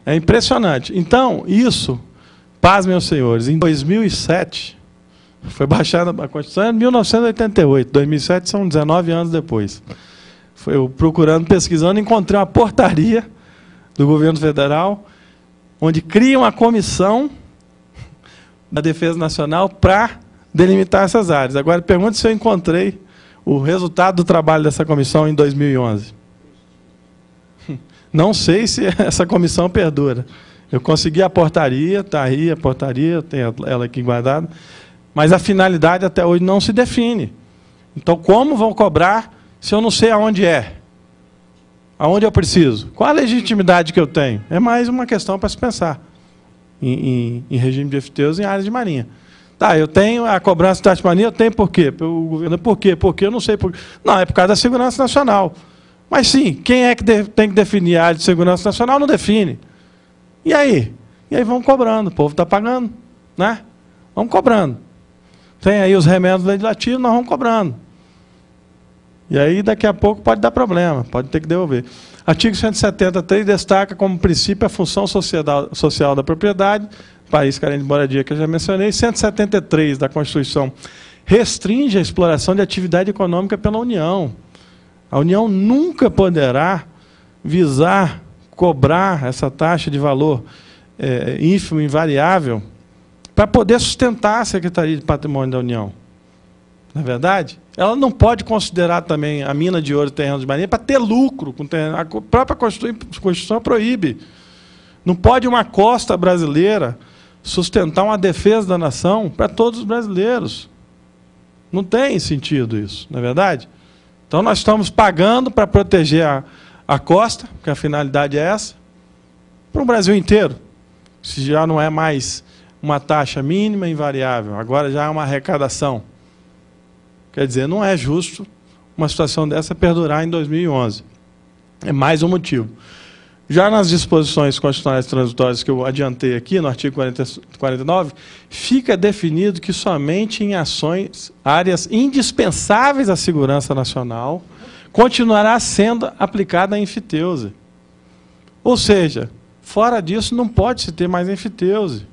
É impressionante. Então, isso, pasmem, meus senhores, em 2007, foi baixada a Constituição em 1988, 2007 são 19 anos depois. Foi eu procurando, pesquisando, encontrei uma portaria do governo federal, onde cria uma comissão da Defesa Nacional para delimitar essas áreas. Agora, pergunte se eu encontrei o resultado do trabalho dessa comissão em 2011. Não sei se essa comissão perdura. Eu consegui a portaria, está aí a portaria, tenho ela aqui guardada, mas a finalidade até hoje não se define. Então, como vão cobrar se eu não sei aonde é? Aonde eu preciso? Qual a legitimidade que eu tenho? É mais uma questão para se pensar em regime de FTEs em áreas de marinha. Tá, eu tenho a cobrança de taxa-mania, eu tenho por quê? O governo, por quê? Porque eu não sei por quê. Não, é por causa da segurança nacional. Mas sim, quem é que tem que definir a área de segurança nacional? Não define. E aí? E aí vamos cobrando, o povo está pagando, né? Vamos cobrando. Tem aí os remendos legislativos, nós vamos cobrando. E aí daqui a pouco pode dar problema, pode ter que devolver. Artigo 173 destaca como princípio a função social da propriedade, país carente de moradia que eu já mencionei. 173 da Constituição restringe a exploração de atividade econômica pela União. A União nunca poderá visar cobrar essa taxa de valor ínfimo, invariável, para poder sustentar a Secretaria de Patrimônio da União. Não é verdade? Ela não pode considerar também a mina de ouro e terreno de marinha para ter lucro com terreno. A própria Constituição proíbe. Não pode uma costa brasileira sustentar uma defesa da nação para todos os brasileiros. Não tem sentido isso, não é verdade? Então nós estamos pagando para proteger a costa, porque a finalidade é essa, para o Brasil inteiro. Se já não é mais uma taxa mínima invariável, agora já é uma arrecadação. Quer dizer, não é justo uma situação dessa perdurar em 2011. É mais um motivo. Já nas disposições constitucionais transitórias que eu adiantei aqui, no artigo 49, fica definido que somente em ações, áreas indispensáveis à segurança nacional, continuará sendo aplicada a enfiteuse. Ou seja, fora disso não pode se ter mais enfiteuse.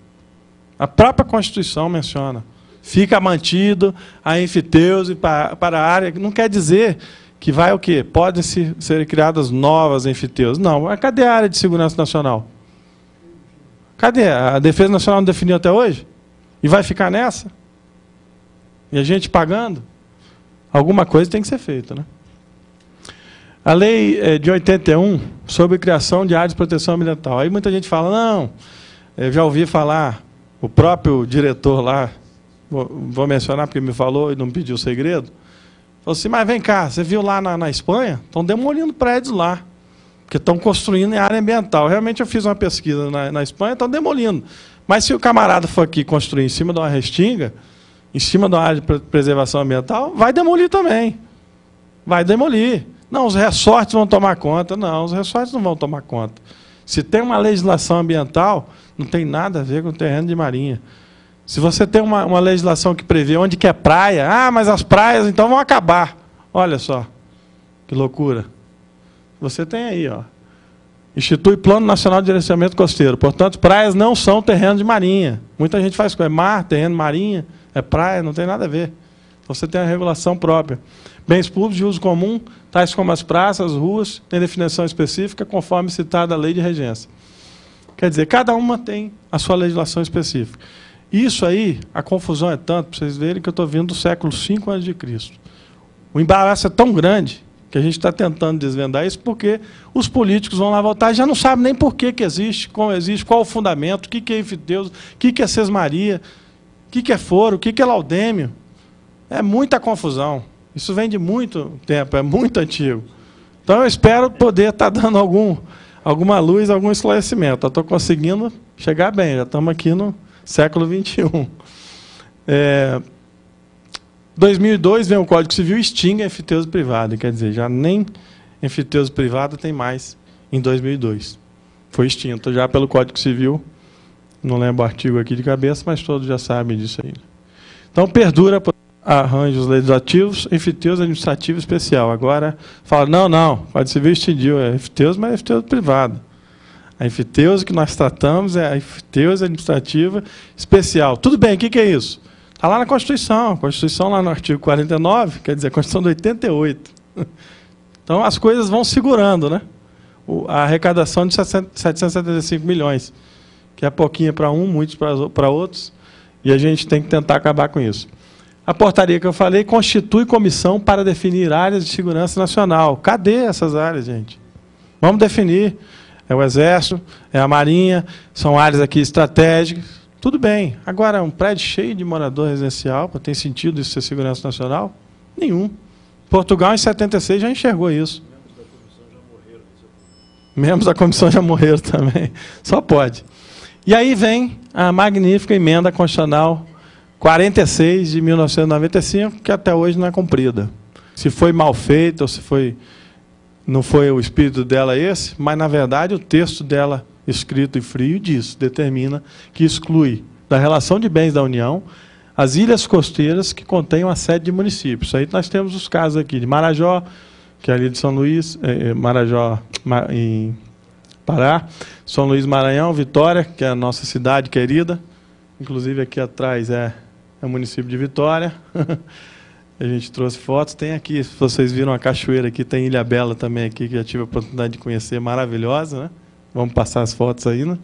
A própria Constituição menciona. Fica mantido a enfiteuse para a área, não quer dizer que vai o quê? Podem ser criadas novas enfiteuses. Não, mas cadê a área de segurança nacional? Cadê? A Defesa Nacional não definiu até hoje? E vai ficar nessa? E a gente pagando? Alguma coisa tem que ser feita, né? A lei de 81, sobre criação de áreas de proteção ambiental. Aí muita gente fala, não, eu já ouvi falar, o próprio diretor lá, vou mencionar porque me falou e não pediu segredo, falou assim, mas vem cá, você viu lá na Espanha? Estão demolindo prédios lá, porque estão construindo em área ambiental. Realmente eu fiz uma pesquisa na Espanha, estão demolindo. Mas se o camarada for aqui construir em cima de uma restinga, em cima de uma área de preservação ambiental, vai demolir também. Vai demolir. Não, os resorts vão tomar conta. Não, os resorts não vão tomar conta. Se tem uma legislação ambiental, não tem nada a ver com o terreno de marinha. Se você tem uma legislação que prevê onde que é praia, mas as praias então vão acabar. Olha só, que loucura. Você tem aí, ó, institui Plano Nacional de Gerenciamento Costeiro. Portanto, praias não são terreno de marinha. Muita gente faz coisa, mar, terreno, marinha, é praia, não tem nada a ver. Então, você tem a regulação própria. Bens públicos de uso comum, tais como as praças, as ruas, tem definição específica, conforme citada a lei de regência. Quer dizer, cada uma tem a sua legislação específica. Isso aí, a confusão é tanto, para vocês verem que eu estou vindo do século V a.C. O embaraço é tão grande que a gente está tentando desvendar isso porque os políticos vão lá votar e já não sabem nem por que existe, como existe, qual o fundamento, o que é enfiteuse, o que é sesmaria, o que é foro, o que é laudêmio. É muita confusão. Isso vem de muito tempo, é muito antigo. Então eu espero poder estar dando alguma luz, algum esclarecimento. Eu estou conseguindo chegar bem, já estamos aqui no século XXI. 2002 vem o Código Civil e extingue a enfiteuse privada. Quer dizer, já nem enfiteuse privada tem mais em 2002. Foi extinto já pelo Código Civil. Não lembro o artigo aqui de cabeça, mas todos já sabem disso aí. Então, perdura arranjos legislativos, enfiteuse administrativo especial. Agora, fala, não, o Código Civil extinguiu, é enfiteuse, mas é enfiteuse privada. A enfiteuse que nós tratamos é a enfiteuse administrativa especial. Tudo bem, o que é isso? Está lá na Constituição. A Constituição, lá no artigo 49, quer dizer, a Constituição de 88. Então, as coisas vão segurando, né? A arrecadação de 775 milhões, que é pouquinho para um, muitos para outros, e a gente tem que tentar acabar com isso. A portaria que eu falei constitui comissão para definir áreas de segurança nacional. Cadê essas áreas, gente? Vamos definir. É o Exército, é a Marinha, são áreas aqui estratégicas. Tudo bem. Agora, um prédio cheio de morador residencial, tem sentido isso ser segurança nacional? Nenhum. Portugal, em 76, já enxergou isso. Membros da comissão já morreram também. Só pode. E aí vem a magnífica emenda constitucional 46 de 1995, que até hoje não é cumprida. Se foi mal feita ou se não foi o espírito dela esse, mas, na verdade, o texto dela, escrito e frio, diz, determina que exclui da relação de bens da União as ilhas costeiras que contêm uma série de municípios. Aí nós temos os casos aqui de Marajó, que é ali de São Luís, Marajó em Pará, São Luís, Maranhão, Vitória, que é a nossa cidade querida, inclusive aqui atrás é o município de Vitória. A gente trouxe fotos, tem aqui, se vocês viram a cachoeira aqui, tem Ilha Bela também aqui, que já tive a oportunidade de conhecer, maravilhosa, né? Vamos passar as fotos aí, né?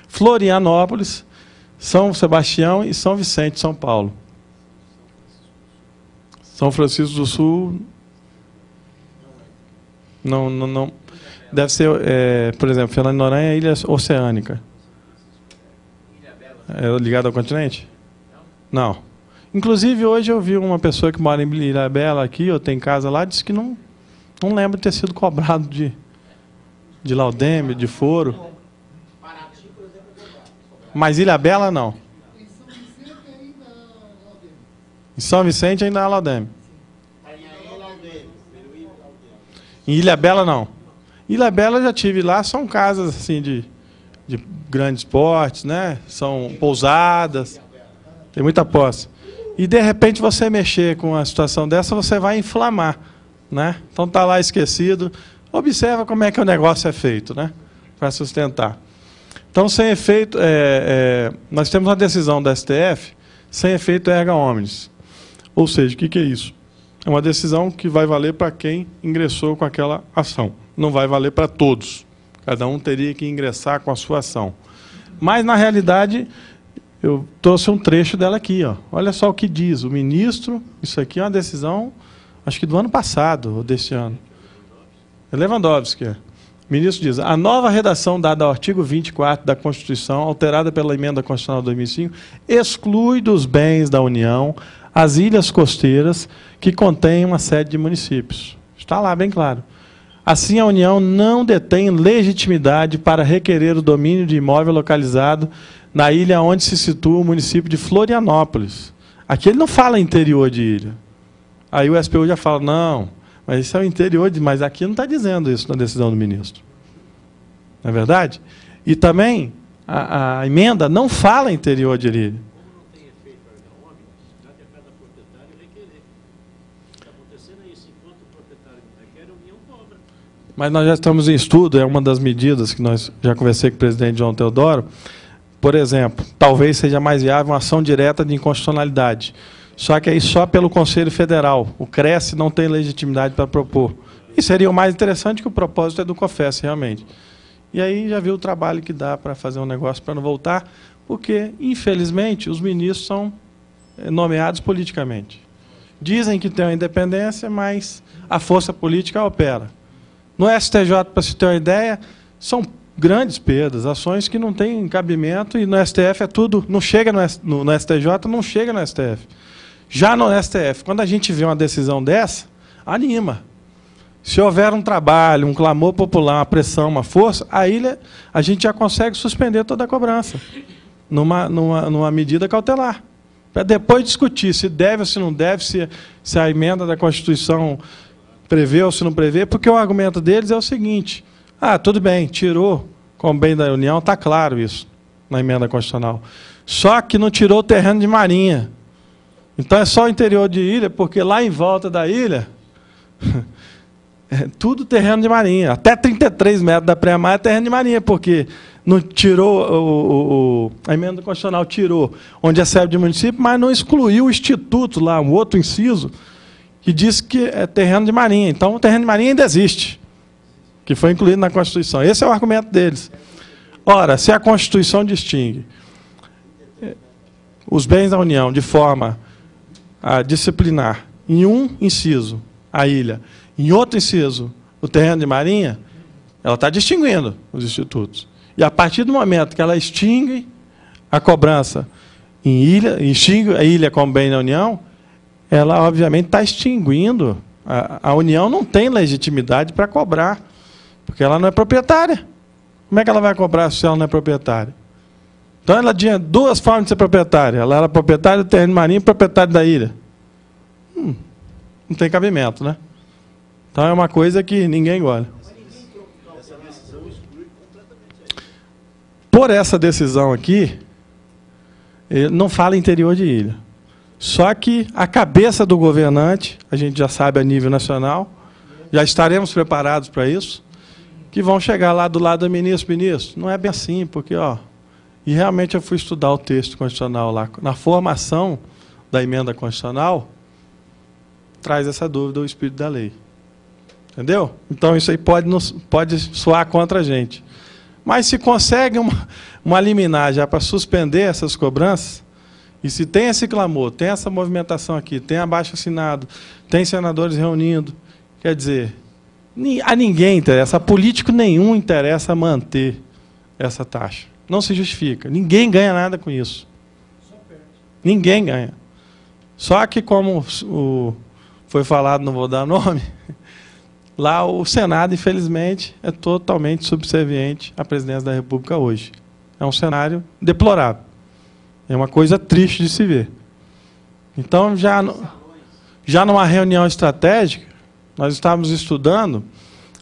Florianópolis, São Sebastião e São Vicente, São Paulo. São Francisco do Sul, não. Deve ser, por exemplo, Fernando de Noronha é ilha oceânica. É ligado ao continente? Não. Inclusive, hoje eu vi uma pessoa que mora em Ilha Bela aqui, ou tem casa lá, disse que não lembra de ter sido cobrado de laudêmio, de foro. Mas Ilha Bela, não. Em São Vicente ainda há laudêmio. Em Ilha Bela, não. Ilha Bela eu já tive lá, são casas assim de grandes portes, né? São pousadas, tem muita posse. E de repente você mexer com uma situação dessa, você vai inflamar, né? Então está lá esquecido. Observa como é que o negócio é feito, né? Para sustentar. Então, sem efeito, nós temos uma decisão da STF, sem efeito erga omnes. Ou seja, o que é isso? É uma decisão que vai valer para quem ingressou com aquela ação. Não vai valer para todos. Cada um teria que ingressar com a sua ação. Mas, na realidade, eu trouxe um trecho dela aqui. Ó. Olha só o que diz o ministro. Isso aqui é uma decisão, acho que do ano passado, ou deste ano. É Lewandowski. O ministro diz, a nova redação dada ao artigo 24 da Constituição, alterada pela Emenda Constitucional de 2005, exclui dos bens da União as ilhas costeiras que contêm uma série de municípios. Está lá, bem claro. Assim, a União não detém legitimidade para requerer o domínio de imóvel localizado na ilha onde se situa o município de Florianópolis. Aqui ele não fala interior de ilha. Aí o SPU já fala, não, mas isso é o interior, mas aqui não está dizendo isso na decisão do ministro. Não é verdade? E também, a emenda não fala interior de ilha. Mas nós já estamos em estudo, é uma das medidas que nós já conversei com o presidente João Teodoro. Por exemplo, talvez seja mais viável uma ação direta de inconstitucionalidade. Só que aí só pelo Conselho Federal. O CRES não tem legitimidade para propor. E seria o mais interessante que o propósito é do COFES, realmente. E aí já viu o trabalho que dá para fazer um negócio para não voltar, porque, infelizmente, os ministros são nomeados politicamente. Dizem que tem uma independência, mas a força política opera. No STJ, para se ter uma ideia, são grandes perdas, ações que não têm cabimento, e no STF é tudo, não chega no STJ, não chega no STF. Já no STF, quando a gente vê uma decisão dessa, anima. Se houver um trabalho, um clamor popular, uma pressão, uma força, a gente já consegue suspender toda a cobrança, numa medida cautelar. Para depois discutir se deve ou se não deve, se a emenda da Constituição prevê ou se não prevê, porque o argumento deles é o seguinte, tudo bem, tirou com bem da União, está claro isso, na emenda constitucional. Só que não tirou o terreno de marinha. Então é só o interior de ilha, porque lá em volta da ilha, é tudo terreno de marinha. Até 33 metros da pré-mar é terreno de marinha, porque não tirou, a emenda constitucional tirou onde é sede de município, mas não excluiu o instituto lá, um outro inciso, que diz que é terreno de marinha. Então, o terreno de marinha ainda existe, que foi incluído na Constituição. Esse é o argumento deles. Ora, se a Constituição distingue os bens da União de forma a disciplinar, em um inciso, a ilha, em outro inciso, o terreno de marinha, ela está distinguindo os institutos. E, a partir do momento que ela extingue a cobrança em ilha, extingue a ilha como bem da União, ela, obviamente, está extinguindo. A União não tem legitimidade para cobrar, porque ela não é proprietária. Como é que ela vai cobrar se ela não é proprietária? Então ela tinha duas formas de ser proprietária. Ela era proprietária do terreno marinho e proprietária da ilha. Não tem cabimento, né? Então é uma coisa que ninguém gosta. Por essa decisão aqui, ele não fala interior de ilha. Só que a cabeça do governante, a gente já sabe a nível nacional, já estaremos preparados para isso, que vão chegar lá do lado do ministro, não é bem assim, porque, ó, e realmente eu fui estudar o texto constitucional lá, na formação da emenda constitucional, traz essa dúvida o espírito da lei. Entendeu? Então isso aí pode soar contra a gente. Mas se consegue uma liminar já para suspender essas cobranças, e se tem esse clamor, tem essa movimentação aqui, tem abaixo-assinado, tem senadores reunindo, quer dizer, a ninguém interessa, a político nenhum interessa manter essa taxa. Não se justifica. Ninguém ganha nada com isso. Ninguém ganha. Só que, como foi falado, não vou dar nome, lá o Senado, infelizmente, é totalmente subserviente à presidência da República hoje. É um cenário deplorável. É uma coisa triste de se ver. Então, já numa reunião estratégica, nós estávamos estudando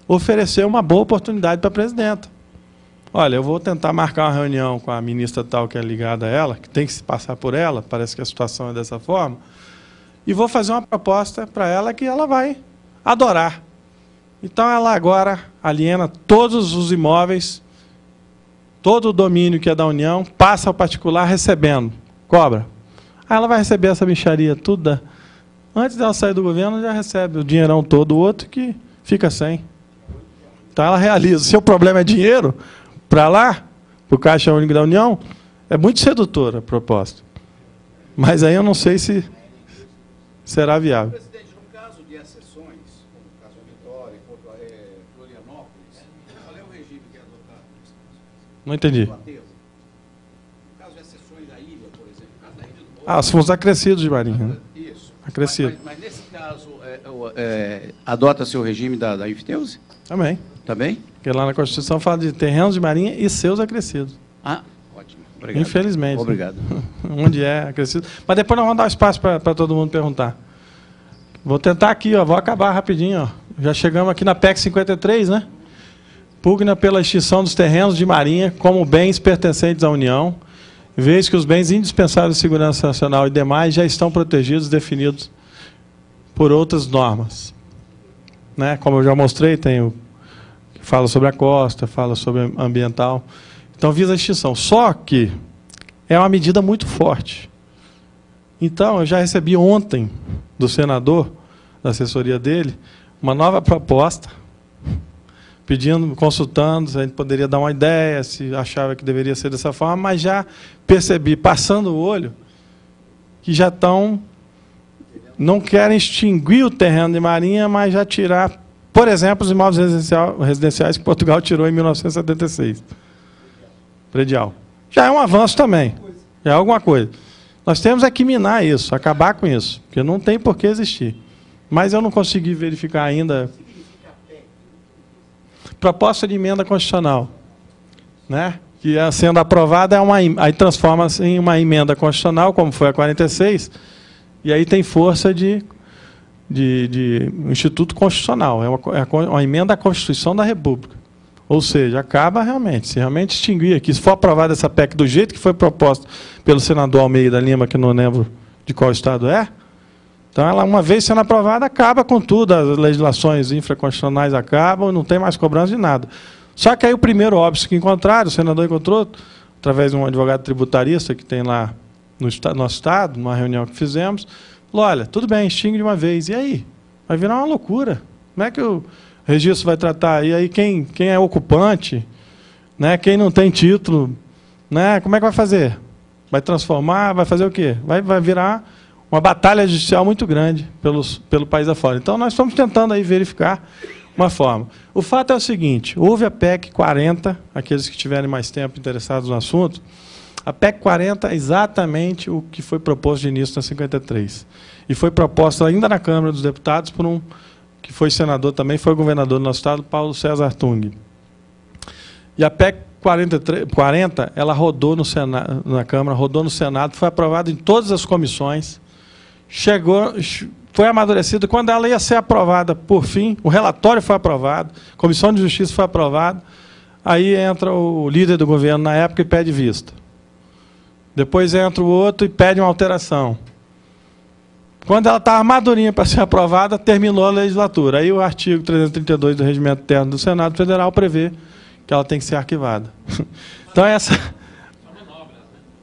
oferecer uma boa oportunidade para a presidenta. Olha, eu vou tentar marcar uma reunião com a ministra tal que é ligada a ela, que tem que se passar por ela, parece que a situação é dessa forma, e vou fazer uma proposta para ela que ela vai adorar. Então, ela agora aliena todos os imóveis, todo o domínio que é da União, passa ao particular recebendo, cobra. Aí ela vai receber essa mixaria tudo. Antes dela sair do governo, já recebe o dinheirão todo, o outro que fica sem. Então ela realiza. Se o problema é dinheiro, para lá, para o Caixa Único da União, é muito sedutora a proposta. Mas aí eu não sei se será viável. Presidente, no caso de exceções, como o caso de Vitória, Florianópolis, qual é o regime que é adotado? Não entendi. No caso de exceções da ilha, por exemplo, no caso da ilha do Morro, São os acrescidos de marinha. Né? isso. Acrescido. Mas nesse caso, adota-se o regime da enfiteuse? Também. Também? Porque lá na Constituição fala de terrenos de marinha e seus acrescidos. Ah, ótimo. Obrigado. Infelizmente. Obrigado. Onde é acrescido. Mas depois nós vamos dar espaço para todo mundo perguntar. Vou tentar aqui, ó, vou acabar rapidinho. Ó. Já chegamos aqui na PEC 53, né? Pugna pela extinção dos terrenos de marinha como bens pertencentes à União, vez que os bens indispensáveis de segurança nacional e demais já estão protegidos, definidos por outras normas. Né? Como eu já mostrei, fala sobre a costa, fala sobre ambiental. Então, visa a extinção. Só que é uma medida muito forte. Então, eu já recebi ontem do senador, da assessoria dele, uma nova proposta, pedindo, consultando, se a gente poderia dar uma ideia, se achava que deveria ser dessa forma, mas já percebi, passando o olho, que já não querem extinguir o terreno de marinha, mas já tirar, por exemplo, os imóveis residenciais que Portugal tirou em 1976. Predial. Já é um avanço também, já é alguma coisa. Nós temos que minar isso, acabar com isso, porque não tem por que existir. Mas eu não consegui verificar ainda. Proposta de emenda constitucional, né? Que sendo aprovada, aí transforma-se em uma emenda constitucional, como foi a 46, e aí tem força de Instituto Constitucional. É uma emenda à Constituição da República. Ou seja, acaba realmente, se realmente extinguir aqui, se for aprovada essa PEC do jeito que foi proposta pelo senador Almeida Lima, que eu não lembro de qual estado é, então ela, uma vez sendo aprovada, acaba com tudo, as legislações infraconstitucionais acabam, não tem mais cobrança de nada. Só que aí o primeiro óbice que encontraram, o senador encontrou, através de um advogado tributarista que tem lá no nosso estado, numa reunião que fizemos, falou, olha, tudo bem, extingue de uma vez, e aí? Vai virar uma loucura. Como é que o registro vai tratar? E aí quem é ocupante, né, quem não tem título, né, como é que vai fazer? Vai transformar, vai fazer o quê? Vai virar uma batalha judicial muito grande pelo país afora. Então, nós estamos tentando aí verificar uma forma. O fato é o seguinte, houve a PEC 40, aqueles que tiverem mais tempo interessados no assunto, a PEC 40 é exatamente o que foi proposto de início na 53. E foi proposto ainda na Câmara dos Deputados por um que foi senador também, foi governador do nosso estado, Paulo César Tung. E a PEC 40, ela rodou no Senado, na Câmara, rodou no Senado, foi aprovada em todas as comissões, foi amadurecida. Quando ela ia ser aprovada, por fim, o relatório foi aprovado, a Comissão de Justiça foi aprovada, aí entra o líder do governo na época e pede vista. Depois entra o outro e pede uma alteração. Quando ela estava madurinha para ser aprovada, terminou a legislatura. Aí o artigo 332 do Regimento Interno do Senado Federal prevê que ela tem que ser arquivada. Então, essa...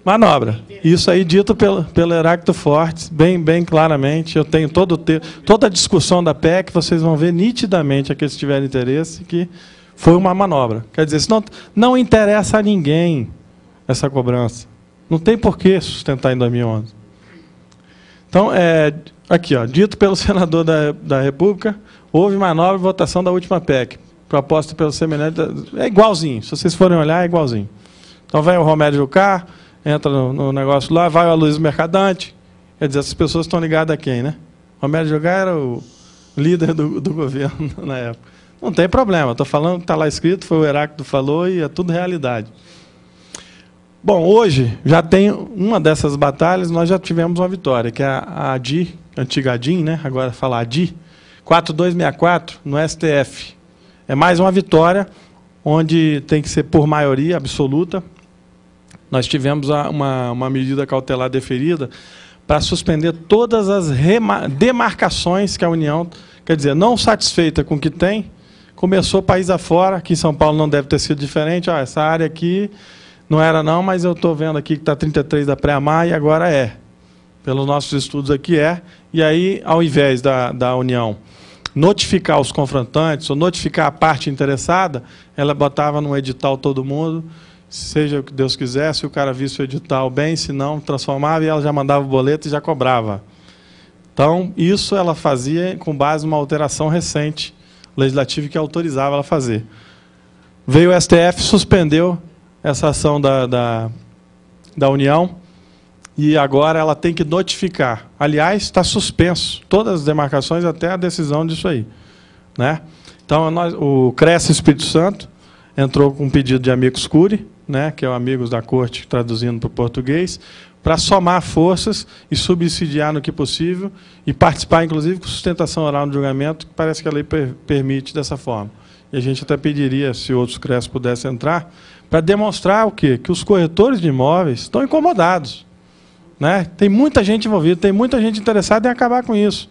Manobra. Isso aí dito pelo Heráclito Fortes, bem claramente. Eu tenho toda a discussão da PEC, vocês vão ver nitidamente, aqueles que tiverem interesse, que foi uma manobra. Quer dizer, senão não interessa a ninguém essa cobrança. Não tem por que sustentar em 2011. Então, aqui, ó, dito pelo senador da República, houve manobra e votação da última PEC. Proposta pelo semelhante... É igualzinho. Se vocês forem olhar, é igualzinho. Então, vai o Romero Jucá, entra no negócio lá, vai o Aloysio Mercadante. Quer dizer, essas pessoas estão ligadas a quem, né? O Romero Jucá era o líder do governo na época. Não tem problema. Estou falando, está lá escrito, foi o Heráclito que falou e é tudo realidade. Bom, hoje já tem uma dessas batalhas, nós já tivemos uma vitória, que é a ADI, antiga ADIM, né? Agora fala ADI, 4264 no STF. É mais uma vitória, onde tem que ser por maioria absoluta. Nós tivemos uma medida cautelar deferida para suspender todas as demarcações que a União, quer dizer, não satisfeita com o que tem, começou país afora, aqui em São Paulo não deve ter sido diferente, essa área aqui não era não, mas eu estou vendo aqui que está 33 da Pré-Amar e agora é. Pelos nossos estudos aqui é. E aí, ao invés da União notificar os confrontantes ou notificar a parte interessada, ela botava no edital todo mundo, seja o que Deus quiser, se o cara visse o edital bem, se não, transformava e ela já mandava o boleto e já cobrava. Então, isso ela fazia com base numa alteração recente legislativa que autorizava ela a fazer. Veio o STF, suspendeu essa ação da União, e agora ela tem que notificar. Aliás, está suspenso todas as demarcações até a decisão disso aí, né? Então, o Cresce Espírito Santo entrou com um pedido de amicus curiae, né, que é o Amigos da Corte, traduzindo para o português, para somar forças e subsidiar no que possível, e participar, inclusive, com sustentação oral no julgamento, que parece que a lei permite dessa forma. E a gente até pediria, se outros Cresce pudessem entrar, para demonstrar o quê? Que os corretores de imóveis estão incomodados, né? Tem muita gente envolvida, tem muita gente interessada em acabar com isso.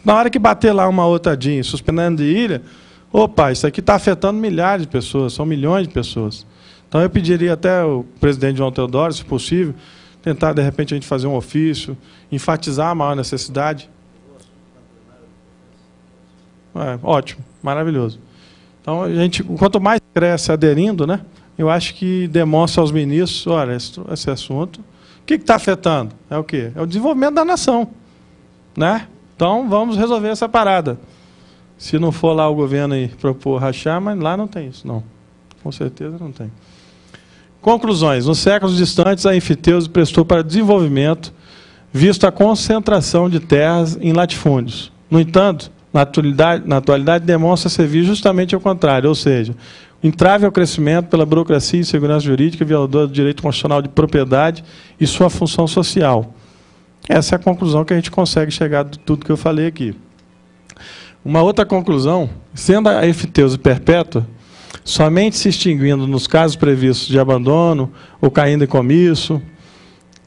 Na hora que bater lá uma outra DIN, suspendendo de ilha, opa, isso aqui está afetando milhares de pessoas, são milhões de pessoas. Então eu pediria até ao presidente João Teodoro, se possível, tentar, de repente, a gente fazer um ofício, enfatizar a maior necessidade. Ótimo, maravilhoso. Então, a gente, quanto mais cresce aderindo, né, eu acho que demonstra aos ministros, olha, esse assunto, o que está afetando? É o quê? É o desenvolvimento da nação, né? Então, vamos resolver essa parada. Se não for lá o governo aí propor rachar, mas lá não tem isso, não. Com certeza não tem. Conclusões. Nos séculos distantes, a enfiteuse prestou para desenvolvimento, visto a concentração de terras em latifúndios. No entanto, na atualidade demonstra servir justamente ao contrário, ou seja, entrave ao crescimento pela burocracia e insegurança jurídica, violadora do direito constitucional de propriedade e sua função social. Essa é a conclusão que a gente consegue chegar de tudo que eu falei aqui. Uma outra conclusão, sendo a enfiteuse perpétua, somente se extinguindo nos casos previstos de abandono ou caindo em comício,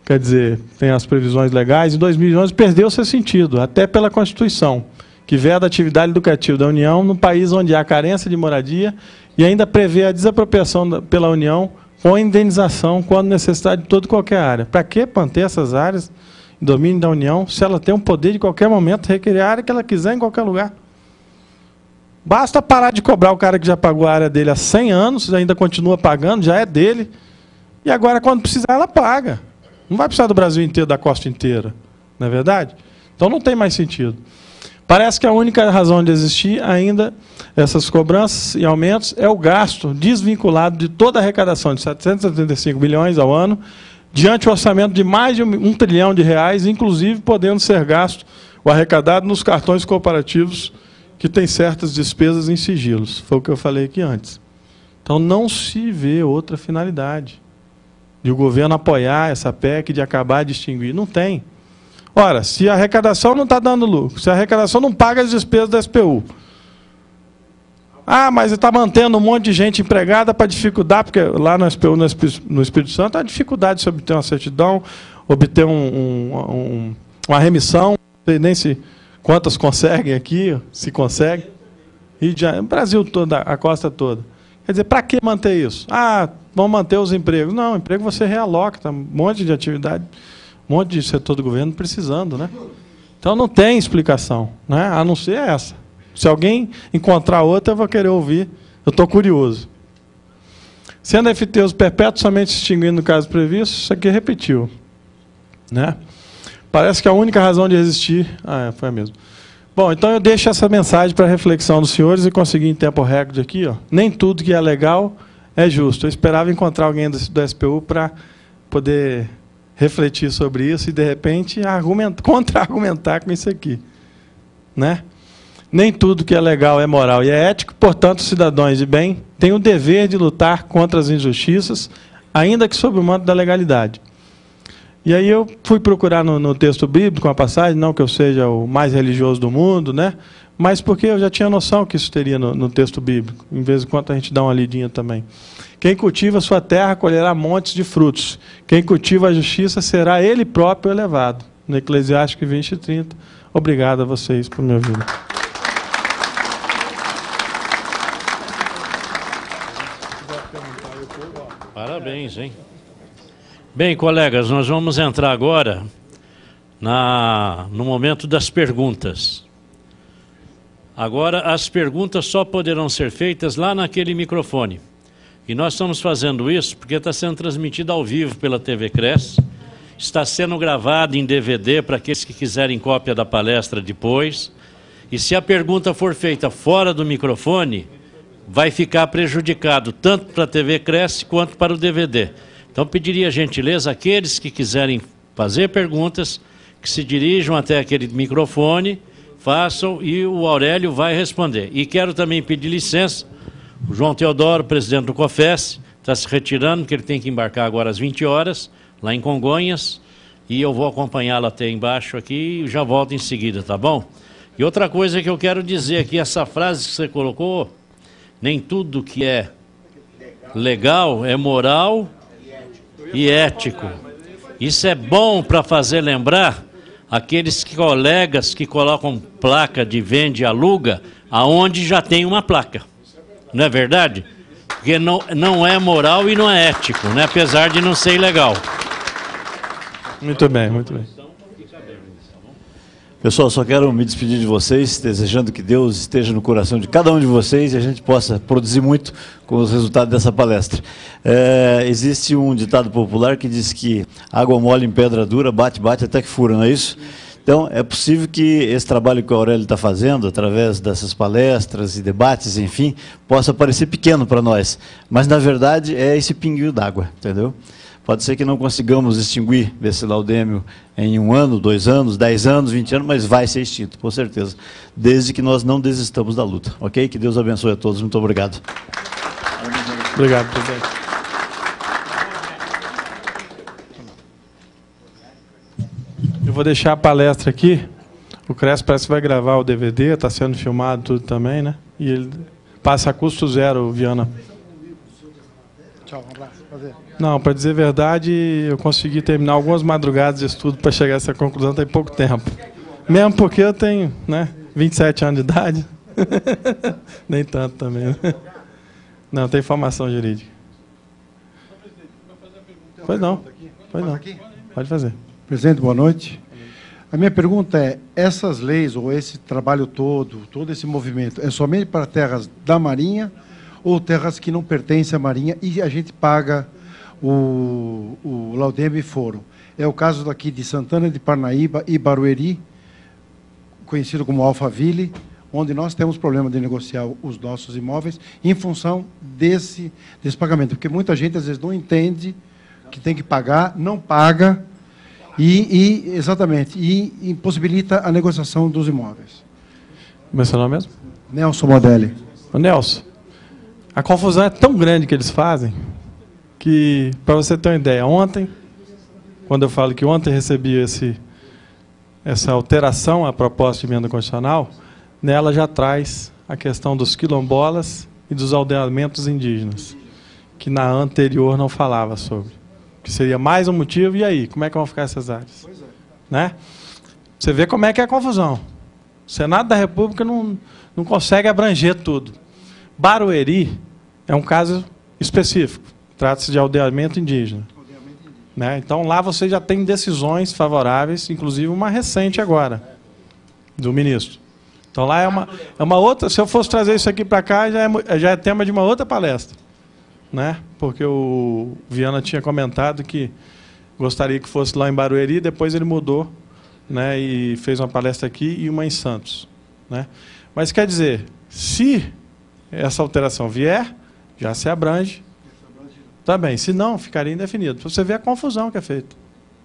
quer dizer, tem as previsões legais, em 2011 perdeu seu sentido, até pela Constituição, que veda a atividade educativa da União no país onde há carência de moradia e ainda prevê a desapropriação pela União com indenização quando necessidade de toda e qualquer área. Para que manter essas áreas em domínio da União se ela tem um poder de qualquer momento requerer a área que ela quiser em qualquer lugar? Basta parar de cobrar o cara que já pagou a área dele há 100 anos, ainda continua pagando, já é dele, e agora, quando precisar, ela paga. Não vai precisar do Brasil inteiro, da costa inteira, não é verdade? Então, não tem mais sentido. Parece que a única razão de existir ainda essas cobranças e aumentos é o gasto desvinculado de toda a arrecadação de 775 bilhões ao ano, diante do orçamento de mais de R$1 trilhão, inclusive podendo ser gasto o arrecadado nos cartões cooperativos que tem certas despesas em sigilos. Foi o que eu falei aqui antes. Então não se vê outra finalidade de o governo apoiar essa PEC, de acabar de extinguir. Não tem. Ora, se a arrecadação não está dando lucro, se a arrecadação não paga as despesas da SPU, mas está mantendo um monte de gente empregada para dificuldade, porque lá no SPU, no Espírito Santo, há dificuldade de se obter uma certidão, obter uma remissão, não sei nem se quantas conseguem aqui, se consegue. O Brasil todo, a costa toda. Quer dizer, para que manter isso? Vamos manter os empregos. Não, emprego você realoca, tá, um monte de atividade, um monte de setor do governo precisando, né? Então não tem explicação, né? A não ser essa. Se alguém encontrar outra, eu vou querer ouvir. Eu estou curioso. Sendo FTUs perpétuos somente se extinguindo no caso previsto, isso aqui repetiu, né? Parece que a única razão de existir... foi a mesma. Bom, então eu deixo essa mensagem para a reflexão dos senhores e consegui em tempo recorde aqui. Nem tudo que é legal é justo. Eu esperava encontrar alguém do SPU para poder refletir sobre isso e, de repente, contra-argumentar com isso aqui, né? Nem tudo que é legal é moral e é ético, portanto, os cidadãos de bem têm o dever de lutar contra as injustiças, ainda que sob o manto da legalidade. E aí eu fui procurar no texto bíblico uma passagem, não que eu seja o mais religioso do mundo, né? Mas porque eu já tinha noção que isso teria no texto bíblico. Em vez de quando a gente dá uma lidinha também. Quem cultiva sua terra colherá montes de frutos. Quem cultiva a justiça será ele próprio elevado. No Eclesiástico 20:30. Obrigado a vocês por me ouvir. Parabéns, hein? Bem, colegas, nós vamos entrar agora no momento das perguntas. Agora, as perguntas só poderão ser feitas lá naquele microfone. E nós estamos fazendo isso porque está sendo transmitido ao vivo pela TV Cresce, está sendo gravado em DVD para aqueles que quiserem cópia da palestra depois. E se a pergunta for feita fora do microfone, vai ficar prejudicado tanto para a TV Cresce quanto para o DVD. Então, pediria gentileza àqueles que quiserem fazer perguntas, que se dirijam até aquele microfone, façam e o Aurélio vai responder. E quero também pedir licença, o João Teodoro, presidente do COFES, está se retirando, porque ele tem que embarcar agora às 20 horas, lá em Congonhas, e eu vou acompanhá-lo até embaixo aqui e já volto em seguida, tá bom? E outra coisa que eu quero dizer aqui, essa frase que você colocou, nem tudo que é legal é moral e ético. Isso é bom para fazer lembrar aqueles colegas que colocam placa de vende e aluga aonde já tem uma placa. Não é verdade? Porque não é moral e não é ético, né? Apesar de não ser ilegal. Muito bem, muito bem. Pessoal, só quero me despedir de vocês, desejando que Deus esteja no coração de cada um de vocês e a gente possa produzir muito com os resultados dessa palestra. Existe um ditado popular que diz que água mole em pedra dura, bate, bate até que fura, não é isso? Então, é possível que esse trabalho que o Aurélio está fazendo, através dessas palestras e debates, enfim, possa parecer pequeno para nós, mas, na verdade, é esse pinguinho d'água, entendeu? Pode ser que não consigamos extinguir esse laudêmio em 1 ano, 2 anos, 10 anos, 20 anos, mas vai ser extinto, com certeza, desde que nós não desistamos da luta, ok? Que Deus abençoe a todos, muito obrigado. Obrigado, presidente. Eu vou deixar a palestra aqui, o Cresce parece que vai gravar o DVD, está sendo filmado tudo também, né? E ele passa a custo zero, Viana. Tchau, um abraço. Prazer. Não, para dizer a verdade, eu consegui terminar algumas madrugadas de estudo para chegar a essa conclusão tem pouco tempo. Mesmo porque eu tenho, né, 27 anos de idade. Nem tanto também. Né? Não, tem formação jurídica. Pois não. Pois não. Pode fazer. Presidente, boa noite. A minha pergunta é, essas leis ou esse trabalho todo esse movimento, é somente para terras da Marinha ou terras que não pertencem à Marinha e a gente paga o laudêmio e foro? É o caso daqui de Santana de Parnaíba e Barueri, conhecido como Alphaville, onde nós temos problema de negociar os nossos imóveis em função desse pagamento. Porque muita gente, às vezes, não entende que tem que pagar, não paga exatamente, e impossibilita a negociação dos imóveis. Como é seu nome mesmo? Nelson Modelli. Ô, Nelson, A confusão é tão grande que eles fazem que, para você ter uma ideia, ontem, quando eu falo que ontem recebi essa alteração à proposta de emenda constitucional, nela já traz a questão dos quilombolas e dos aldeamentos indígenas, que na anterior não falava sobre. Que seria mais um motivo, e aí, como é que vão ficar essas áreas? Pois é. Né? Você vê como é que é a confusão. O Senado da República não consegue abranger tudo. Barueri é um caso específico. Trata-se de aldeamento indígena. Né? Então, lá você já tem decisões favoráveis, inclusive uma recente agora, do ministro. Então, lá é uma outra... Se eu fosse trazer isso aqui para cá, já é tema de uma outra palestra. Né? Porque o Viana tinha comentado que gostaria que fosse lá em Barueri, depois ele mudou, né, e fez uma palestra aqui e uma em Santos. Né? Mas, quer dizer, se essa alteração vier, já se abrange. Também, se não, ficaria indefinido. Você vê a confusão que é feita.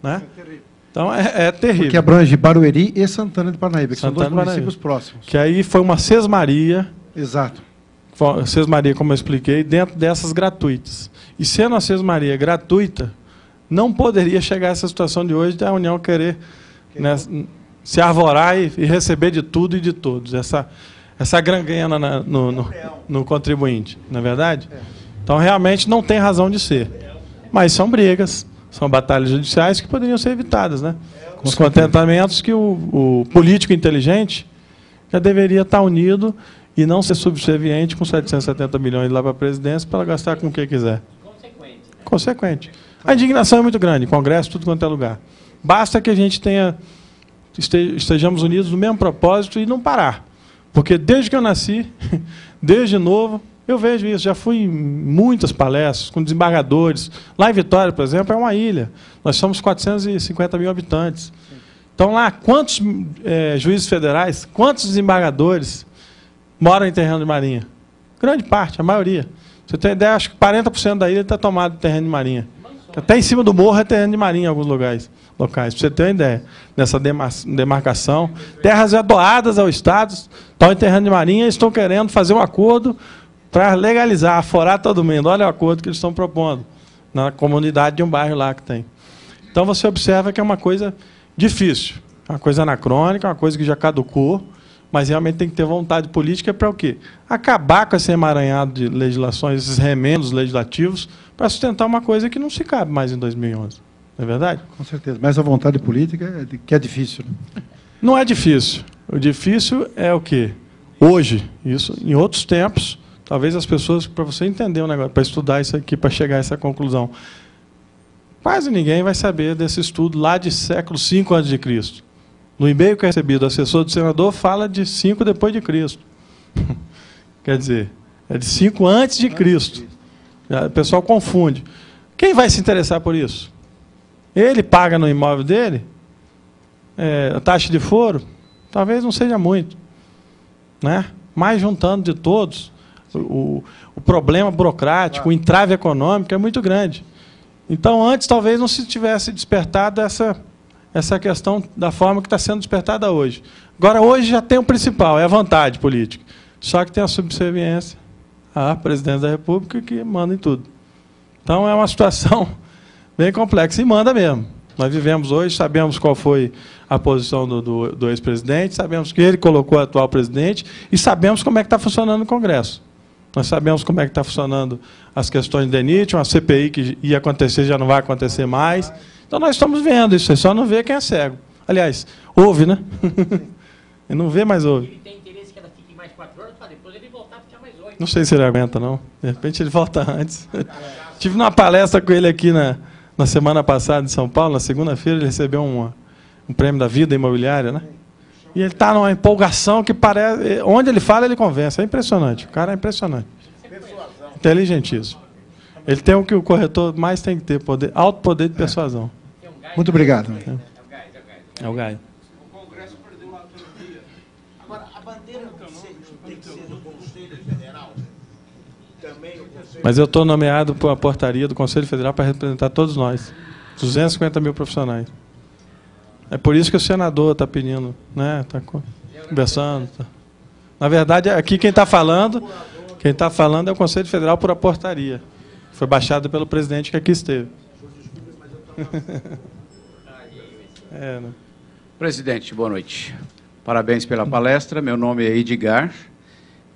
Né? É terrível. Então, é terrível. Porque abrange Barueri e Santana de Parnaíba, que Santana são dois municípios próximos. Que aí foi uma sesmaria. Exato. Sesmaria, como eu expliquei, dentro dessas gratuitas. E sendo a sesmaria gratuita, não poderia chegar a essa situação de hoje da União querer, né, se arvorar e receber de tudo e de todos. Essa granguena no contribuinte, não é verdade? Então, realmente, não tem razão de ser. Mas são brigas, são batalhas judiciais que poderiam ser evitadas. Né? Os contentamentos que o político inteligente já deveria estar unido e não ser subserviente com 770 milhões lá para a presidência para gastar com o que quiser. Consequente. A indignação é muito grande, Congresso, tudo quanto é lugar. Basta que a gente estejamos unidos no mesmo propósito e não parar. Porque desde que eu nasci, desde novo, eu vejo isso. Já fui em muitas palestras com desembargadores. Lá em Vitória, por exemplo, é uma ilha. Nós somos 450 mil habitantes. Então, lá, quantos juízes federais, quantos desembargadores moram em terreno de marinha? Grande parte, a maioria. Você tem ideia, acho que 40% da ilha está tomado de terreno de marinha. Até em cima do morro é terreno de marinha em alguns locais. Para você ter uma ideia, nessa demarcação. Terras já doadas ao Estado, estão em terreno de marinha e estão querendo fazer um acordo para legalizar, aforar todo mundo. Olha o acordo que eles estão propondo na comunidade de um bairro lá que tem. Então, você observa que é uma coisa difícil, uma coisa anacrônica, uma coisa que já caducou, mas realmente tem que ter vontade política para o quê? Acabar com esse emaranhado de legislações, esses remendos legislativos, para sustentar uma coisa que não se cabe mais em 2011. Não é verdade? Com certeza. Mas a vontade política que é difícil. Né? Não é difícil. O difícil é o quê? Hoje, isso, em outros tempos, talvez as pessoas, para você entender um negócio, para estudar isso aqui, para chegar a essa conclusão, quase ninguém vai saber desse estudo lá de século V a.C. No e-mail que eu recebi do assessor do senador, fala de 5 depois de Cristo. Quer dizer, é de 5 antes de Cristo. O pessoal confunde. Quem vai se interessar por isso? Ele paga no imóvel dele? A taxa de foro? Talvez não seja muito. Né? Mas juntando de todos, o problema burocrático, o entrave econômico é muito grande. Então, antes, talvez não se tivesse despertado essa questão da forma que está sendo despertada hoje. Agora, hoje já tem o principal, é a vontade política. Só que tem a subserviência à presidência da República que manda em tudo. Então, é uma situação bem complexa e manda mesmo. Nós vivemos hoje, sabemos qual foi a posição do ex-presidente, sabemos que ele colocou o atual presidente e sabemos como é que está funcionando o Congresso. Nós sabemos como é que está funcionando as questões de DENIT, uma CPI que ia acontecer, já não vai acontecer mais. Então, nós estamos vendo isso, só não vê quem é cego. Aliás, ouve, né? E não vê, mas ouve. Ele tem interesse que ela fique mais 4 horas, para depois ele voltar para ficar mais 8. Não sei se ele aguenta, não. De repente, ele volta antes. Tive uma palestra com ele aqui na semana passada em São Paulo, na segunda-feira, ele recebeu um prêmio da vida imobiliária, né? E ele está numa empolgação que parece... Onde ele fala, ele conversa. É impressionante. O cara é impressionante. Inteligentíssimo. Ele tem o que o corretor mais tem que ter, alto poder de persuasão. Muito obrigado. É o Gaio. O Congresso perdeu a autonomia. Agora, a bandeira tem que ser do Conselho Federal? Também o Conselho... Mas eu estou nomeado por uma portaria do Conselho Federal para representar todos nós. 250 mil profissionais. É por isso que o senador está pedindo, né? Está conversando. Tá. Na verdade, aqui quem está falando Quem está falando é o Conselho Federal por a portaria. Foi baixada pelo presidente que aqui esteve. Né? Presidente, boa noite. Parabéns pela palestra. Meu nome é Edgar.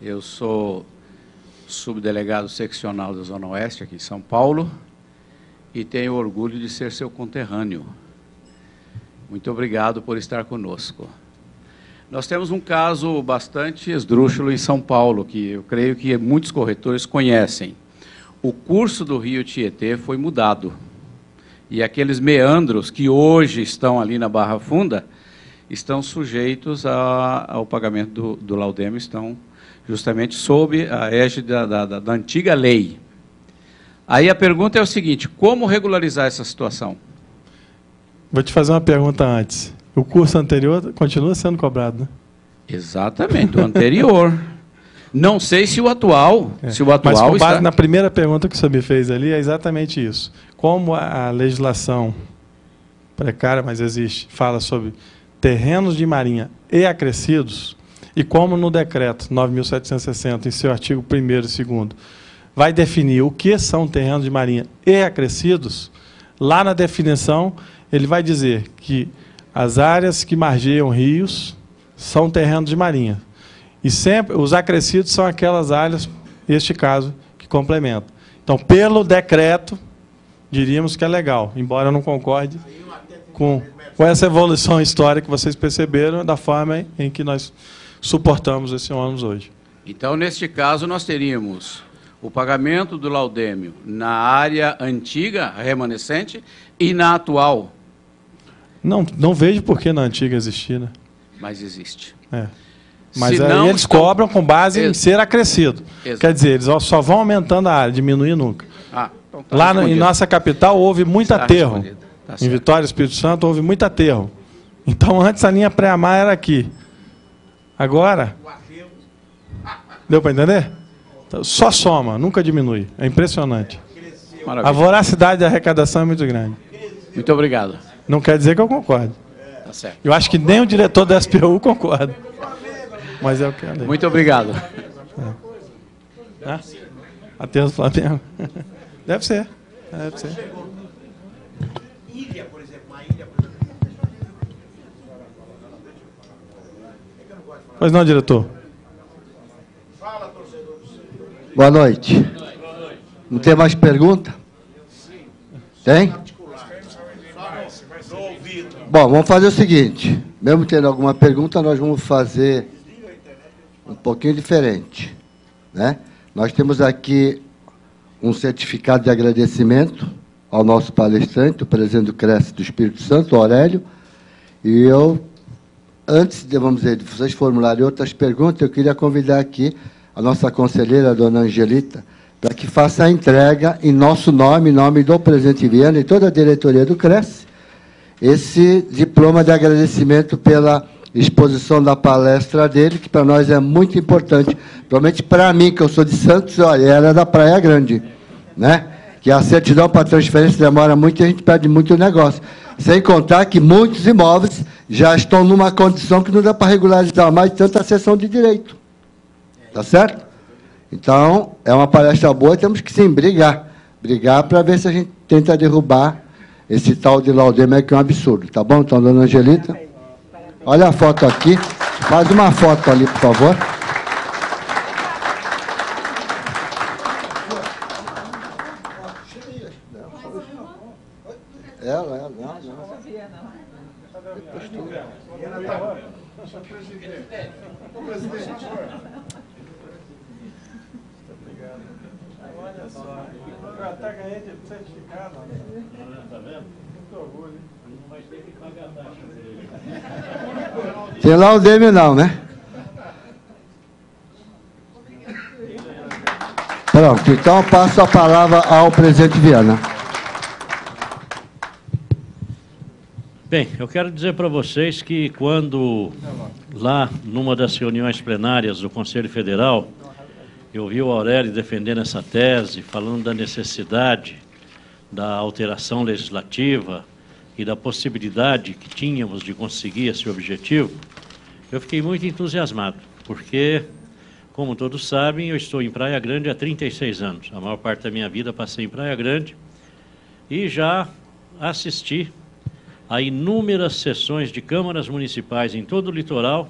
Eu sou subdelegado seccional da Zona Oeste, aqui em São Paulo, e tenho orgulho de ser seu conterrâneo. Muito obrigado por estar conosco. Nós temos um caso bastante esdrúxulo em São Paulo, que eu creio que muitos corretores conhecem. O curso do Rio Tietê foi mudado. E aqueles meandros que hoje estão ali na Barra Funda estão sujeitos ao pagamento do laudêmio, estão justamente sob a égide da antiga lei. Aí a pergunta é o seguinte: como regularizar essa situação? Vou te fazer uma pergunta antes. O curso anterior continua sendo cobrado, né? Exatamente, o anterior. Não sei se o atual, Mas com base está... na primeira pergunta que o senhor me fez ali, é exatamente isso. Como a legislação precária, mas existe, fala sobre terrenos de marinha e acrescidos, e como no decreto 9.760, em seu artigo 1º e 2º, vai definir o que são terrenos de marinha e acrescidos, lá na definição ele vai dizer que as áreas que margeiam rios são terrenos de marinha. E sempre os acrescidos são aquelas áreas, este caso, que complementam. Então, pelo decreto, diríamos que é legal, embora eu não concorde com essa evolução histórica que vocês perceberam, da forma em que nós suportamos esse ônus hoje. Então, neste caso, nós teríamos o pagamento do laudêmio na área antiga, remanescente, e na atual. Não vejo por que na antiga existir, né? Mas existe. Mas Se aí não, eles cobram com base em ser acrescido. Quer dizer, eles só vão aumentando a área, diminuir nunca. Então tá lá respondido. em nossa capital houve muito Está aterro. respondido. Tá Em certo. Vitória, Espírito Santo, houve muito aterro. Então, antes a linha pré-mar era aqui. Agora... Deu para entender? Então, só soma, nunca diminui. É impressionante. Maravilha. A voracidade da arrecadação é muito grande. Muito obrigado. Não quer dizer que eu concordo. Tá certo. Eu acho que nem o diretor da SPU concorda. Mas é o que é a lei. Muito obrigado. Aterro do Flamengo. Deve ser. Deve ser. Ilha, por exemplo, uma ilha, por exemplo. Pois não, diretor. Boa noite. Não tem mais pergunta? Tem? Bom, vamos fazer o seguinte. Mesmo tendo alguma pergunta, nós vamos fazer um pouquinho diferente, né? Nós temos aqui um certificado de agradecimento ao nosso palestrante, o presidente do CRES do Espírito Santo, Aurélio. E eu, antes de, vamos dizer, de vocês formularem outras perguntas, eu queria convidar aqui a nossa conselheira, a dona Angelita, para que faça a entrega em nosso nome, em nome do presidente Viana e toda a diretoria do CRES, esse diploma de agradecimento pela exposição da palestra dele, que para nós é muito importante, principalmente para mim, que eu sou de Santos, olha, era da Praia Grande, né? Que a certidão para transferência demora muito e a gente perde muito o negócio. Sem contar que muitos imóveis já estão numa condição que não dá para regularizar mais tanta sessão de direito. Tá certo? Então, é uma palestra boa, temos que sim brigar. Brigar para ver se a gente tenta derrubar esse tal de laudêmio, que é um absurdo. Tá bom? Então, dona Angelita, olha a foto aqui. Faz uma foto ali, por favor. Ela, não. Depois tu. Olha só, eu até ganhei de certificado. Tá vendo? Muito orgulho. Não vai ter que pagar a taxa dele. Tem lá o Dêmio não, né? Pronto, então eu passo a palavra ao presidente Viana. Bem, eu quero dizer para vocês que quando, lá, numa das reuniões plenárias do Conselho Federal, eu vi o Aurélio defendendo essa tese, falando da necessidade da alteração legislativa e da possibilidade que tínhamos de conseguir esse objetivo, eu fiquei muito entusiasmado, porque Como todos sabem, eu estou em Praia Grande há 36 anos. A maior parte da minha vida passei em Praia Grande e já assisti a inúmeras sessões de câmaras municipais em todo o litoral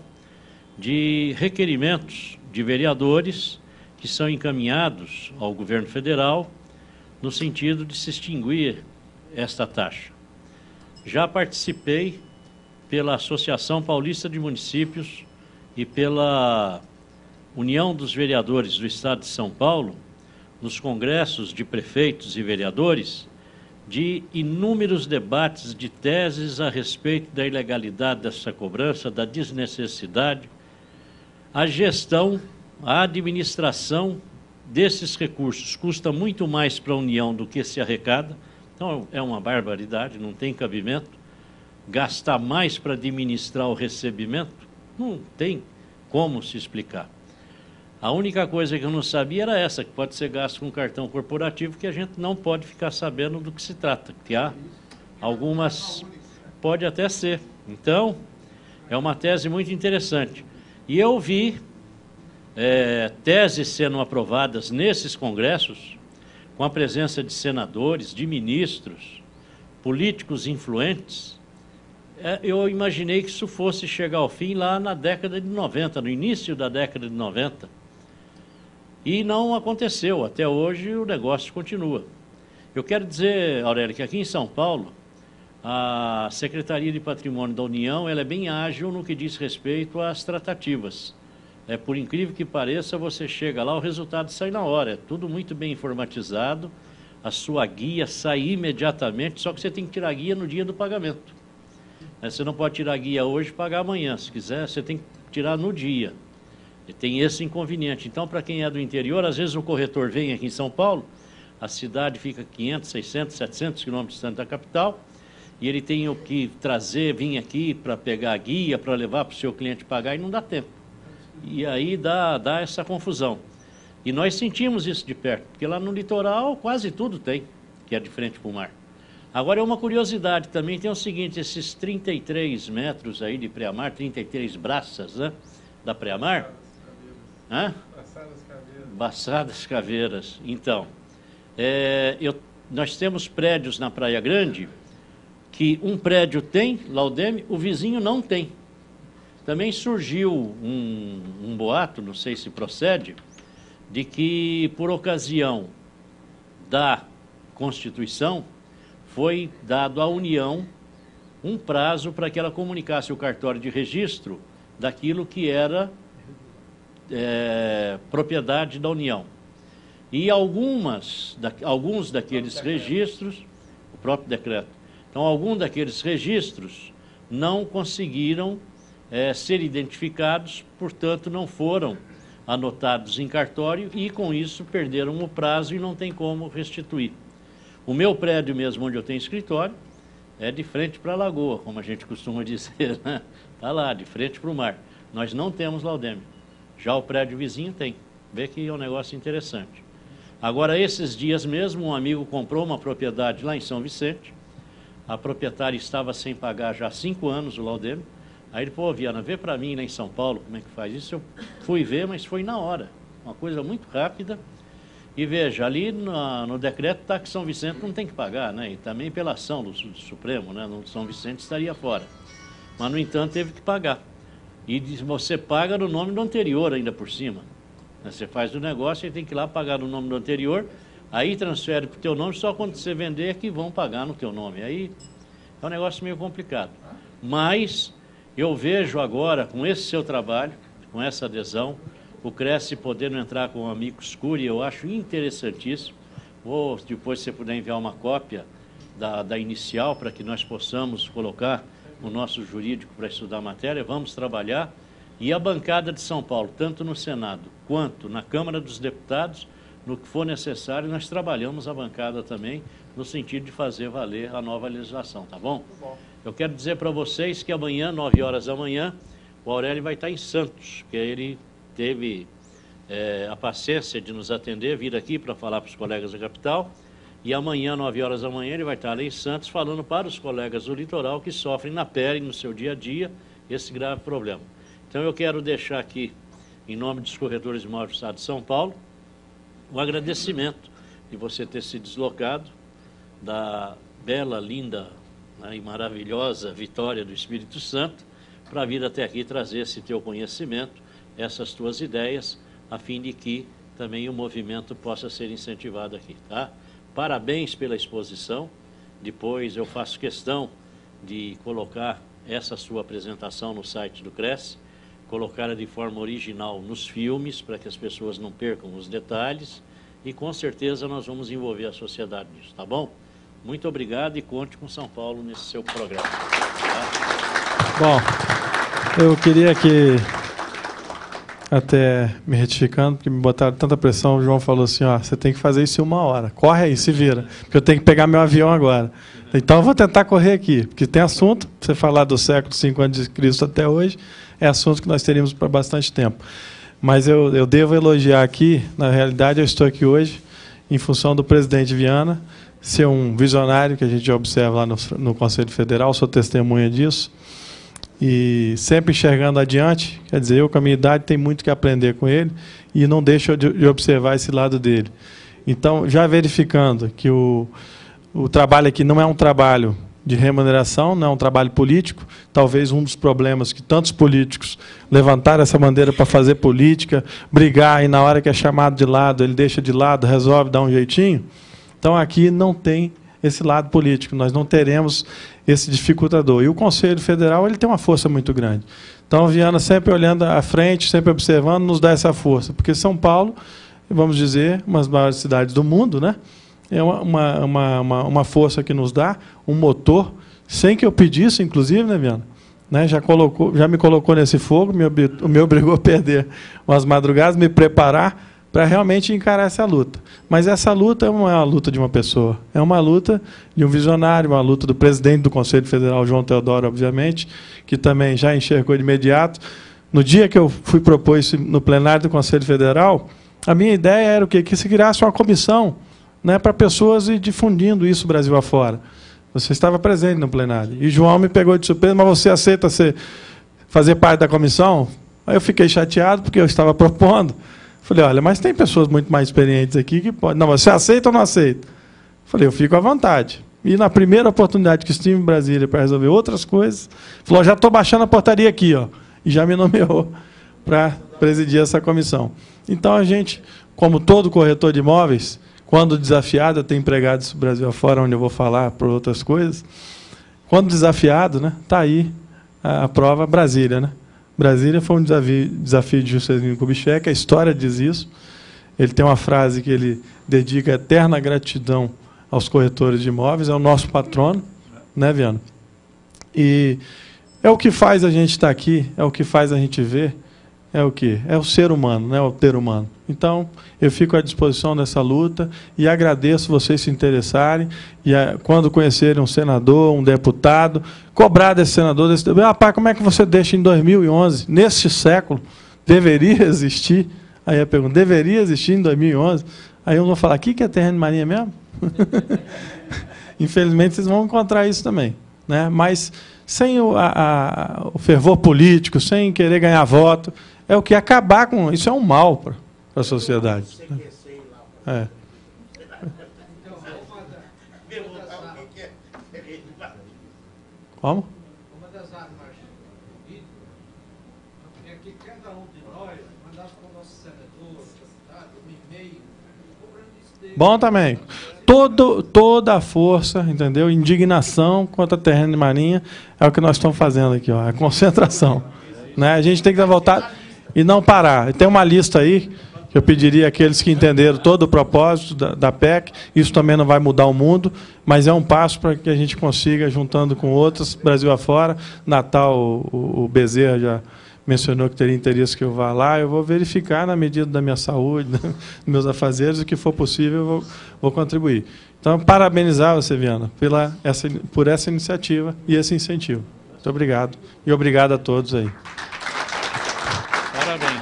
de requerimentos de vereadores que são encaminhados ao governo federal no sentido de se extinguir esta taxa. Já participei pela Associação Paulista de Municípios e pela União dos Vereadores do Estado de São Paulo, nos congressos de prefeitos e vereadores, de inúmeros debates de teses a respeito da ilegalidade dessa cobrança, da desnecessidade, a gestão, a administração desses recursos custa muito mais para a União do que se arrecada, então é uma barbaridade, não tem cabimento. Gastar mais para administrar o recebimento, não tem como se explicar. A única coisa que eu não sabia era essa, que pode ser gasto com cartão corporativo, que a gente não pode ficar sabendo do que se trata, que há algumas, pode até ser. Então, é uma tese muito interessante. E eu vi teses sendo aprovadas nesses congressos, com a presença de senadores, de ministros, políticos influentes. Eu imaginei que isso fosse chegar ao fim lá na década de 90, no início da década de 90. E não aconteceu. Até hoje o negócio continua. Eu quero dizer, Aurélio, que aqui em São Paulo, a Secretaria de Patrimônio da União ela é bem ágil no que diz respeito às tratativas. Por incrível que pareça, você chega lá, o resultado sai na hora. É tudo muito bem informatizado, a sua guia sai imediatamente, só que você tem que tirar a guia no dia do pagamento. Você não pode tirar a guia hoje e pagar amanhã. Se quiser, você tem que tirar no dia. E tem esse inconveniente. Então, para quem é do interior, às vezes o corretor vem aqui em São Paulo, a cidade fica 500, 600, 700 quilômetros distante da capital, e ele tem o que trazer, vir aqui para pegar a guia, para levar para o seu cliente pagar, e não dá tempo. E aí dá essa confusão. E nós sentimos isso de perto, porque lá no litoral quase tudo tem, que é de frente para o mar. Agora, é uma curiosidade também, tem o seguinte, esses 33 metros aí de Preamar, 33 braças, né, da Preamar. Baçadas Caveiras. Então, nós temos prédios na Praia Grande que um prédio tem, Laudeme, o vizinho não tem. Também surgiu um boato, não sei se procede, de que por ocasião da Constituição foi dado à União um prazo para que ela comunicasse o cartório de registro daquilo que era propriedade da União. E alguns daqueles registros, o próprio decreto, então alguns daqueles registros não conseguiram ser identificados, portanto não foram anotados em cartório e com isso perderam o prazo e não tem como restituir. O meu prédio mesmo, onde eu tenho escritório, é de frente para a lagoa, como a gente costuma dizer, né? Está lá, de frente para o mar. Nós não temos Laudeme. Já o prédio vizinho tem. Vê que é um negócio interessante. Agora, esses dias mesmo, um amigo comprou uma propriedade lá em São Vicente. A proprietária estava sem pagar já há 5 anos o Laudeme. Aí ele falou, Viana, vê para mim lá em São Paulo como é que faz isso. Eu fui ver, mas foi na hora. Uma coisa muito rápida. E veja, ali no decreto está que São Vicente não tem que pagar, né? E também pela ação do Supremo, né? No São Vicente estaria fora. Mas, no entanto, teve que pagar. E você paga no nome do anterior ainda por cima. Você faz o negócio e tem que ir lá pagar no nome do anterior, aí transfere para o teu nome, só quando você vender que vão pagar no teu nome. Aí é um negócio meio complicado. Mas eu vejo agora, com esse seu trabalho, com essa adesão, o Cresce podendo entrar com o Amicus Curiae, eu acho interessantíssimo. Vou, depois, se você puder enviar uma cópia da inicial, para que nós possamos colocar o nosso jurídico para estudar a matéria, vamos trabalhar. E a bancada de São Paulo, tanto no Senado quanto na Câmara dos Deputados, no que for necessário, nós trabalhamos a bancada também, no sentido de fazer valer a nova legislação, tá bom? Muito bom. Eu quero dizer para vocês que amanhã, 9 horas da manhã, o Aurélio vai estar em Santos, porque ele teve a paciência de nos atender, vir aqui para falar para os colegas da capital, e amanhã, 9 horas da manhã, ele vai estar ali em Santos, falando para os colegas do litoral que sofrem na pele, no seu dia a dia, esse grave problema. Então eu quero deixar aqui em nome dos corretores de imóveis do Estado de São Paulo, o agradecimento de você ter se deslocado da bela, linda, né, e maravilhosa Vitória do Espírito Santo para vir até aqui trazer esse teu conhecimento, essas tuas ideias, a fim de que também o movimento possa ser incentivado aqui, tá? Parabéns pela exposição. Depois eu faço questão de colocar essa sua apresentação no site do Cresce, colocá-la de forma original nos filmes, para que as pessoas não percam os detalhes, e com certeza nós vamos envolver a sociedade nisso, tá bom? Muito obrigado e conte com São Paulo nesse seu programa. Tá? Bom, eu queria que, até me retificando, porque me botaram tanta pressão, o João falou assim, ó, você tem que fazer isso em 1 hora, corre aí, se vira, porque eu tenho que pegar meu avião agora. Então eu vou tentar correr aqui, porque tem assunto, você falar do século V a.C. até hoje, é assunto que nós teríamos para bastante tempo. Mas eu devo elogiar aqui, na realidade eu estou aqui hoje, em função do presidente Viana, ser um visionário, que a gente observa lá no Conselho Federal, sou testemunha disso, e sempre enxergando adiante, quer dizer, eu com a minha idade tenho muito que aprender com ele, e não deixo de observar esse lado dele. Então, já verificando que o trabalho aqui não é um trabalho de remuneração, não é um trabalho político, talvez um dos problemas que tantos políticos levantaram essa bandeira para fazer política, brigar, e na hora que é chamado de lado, ele deixa de lado, resolve dar um jeitinho. Então, aqui não tem esse lado político, nós não teremos esse dificultador. E o Conselho Federal ele tem uma força muito grande. Então, a Viana sempre olhando à frente, sempre observando, nos dá essa força. Porque São Paulo, vamos dizer, uma das maiores cidades do mundo, né? É uma força que nos dá, um motor, sem que eu pedisse, inclusive, né, Viana? Né, já me colocou nesse fogo, me obrigou a perder umas madrugadas, me preparar para realmente encarar essa luta. Mas essa luta não é uma luta de uma pessoa, é uma luta de um visionário, uma luta do presidente do Conselho Federal, João Teodoro, obviamente, que também já enxergou de imediato. No dia que eu fui propor isso no plenário do Conselho Federal, a minha ideia era o quê? Que se criasse uma comissão, né, para pessoas ir difundindo isso Brasil afora. Você estava presente no plenário. E João me pegou de surpresa, mas você aceita fazer parte da comissão? Aí eu fiquei chateado, porque eu estava propondo. Falei, olha, mas tem pessoas muito mais experientes aqui que podem... Não, você aceita ou não aceita? Falei, eu fico à vontade. E na primeira oportunidade que estive em Brasília para resolver outras coisas, falou, já estou baixando a portaria aqui, ó, e já me nomeou para presidir essa comissão. Então, a gente, como todo corretor de imóveis, quando desafiado, eu tenho empregado isso Brasil afora, onde eu vou falar por outras coisas, quando desafiado, né, está aí a prova Brasília, né? Brasília foi um desafio de Juscelino Kubitschek, a história diz isso. Ele tem uma frase que ele dedica eterna gratidão aos corretores de imóveis, é o nosso patrono, né, Viana? E é o que faz a gente estar aqui, é o que faz a gente ver, é o quê? É o ser humano, né, o ter humano. Então, eu fico à disposição dessa luta e agradeço vocês se interessarem e quando conhecerem um senador, um deputado, cobrar desse senador, rapaz, como é que você deixa em 2011, neste século, deveria existir? Aí a pergunta, deveria existir em 2011? Aí eu vou falar, o que é terreno de marinha mesmo? Infelizmente, vocês vão encontrar isso também, né? Mas sem o fervor político, sem querer ganhar voto, é o que acabar com isso, é um mal para a sociedade. É. Como? Uma das armas políticas é que cada um de nós mandasse para o nosso senador, deputado, um e-mail, cobrando isso dele. Bom também. Toda a força, entendeu? Indignação contra terreno de marinha é o que nós estamos fazendo aqui, ó, a concentração. Né? A gente tem que voltar e não parar. Tem uma lista aí que eu pediria àqueles que entenderam todo o propósito da PEC, isso também não vai mudar o mundo, mas é um passo para que a gente consiga, juntando com outros, Brasil afora. Natal, o Bezerra já mencionou que teria interesse que eu vá lá, eu vou verificar na medida da minha saúde, dos meus afazeres, o que for possível, eu vou contribuir. Então, parabenizar você, Viana, por essa iniciativa e esse incentivo. Muito obrigado. E obrigado a todos aí. Parabéns.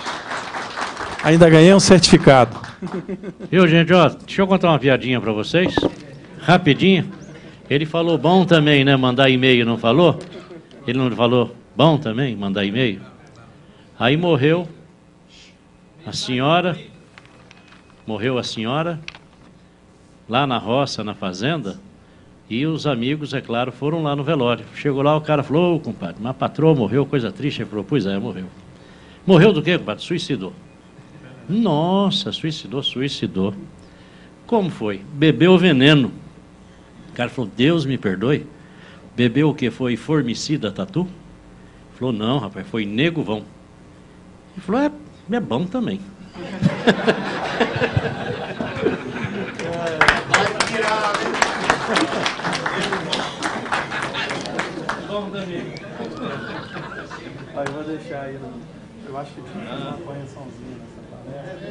Ainda ganhei um certificado. Viu, gente? Ó, deixa eu contar uma piadinha para vocês. Rapidinho. Ele falou bom também, né? Mandar e-mail, não falou? Ele não falou bom também, mandar e-mail? Aí morreu A senhora, morreu a senhora, lá na roça, na fazenda, e os amigos, é claro, foram lá no velório. Chegou lá, o cara falou: ô, compadre, mas a patroa morreu, coisa triste. Ele falou: pois é, morreu. Morreu do quê, compadre? Suicidou. Nossa, suicidou. Como foi? Bebeu veneno. O cara falou: Deus me perdoe. Bebeu o quê? Foi formicida tatu? Ele falou: não, rapaz, foi nego vão. Ele falou: é bom também. Aí eu vou deixar aí, eu acho que tinha uma correçãozinha nessa palestra.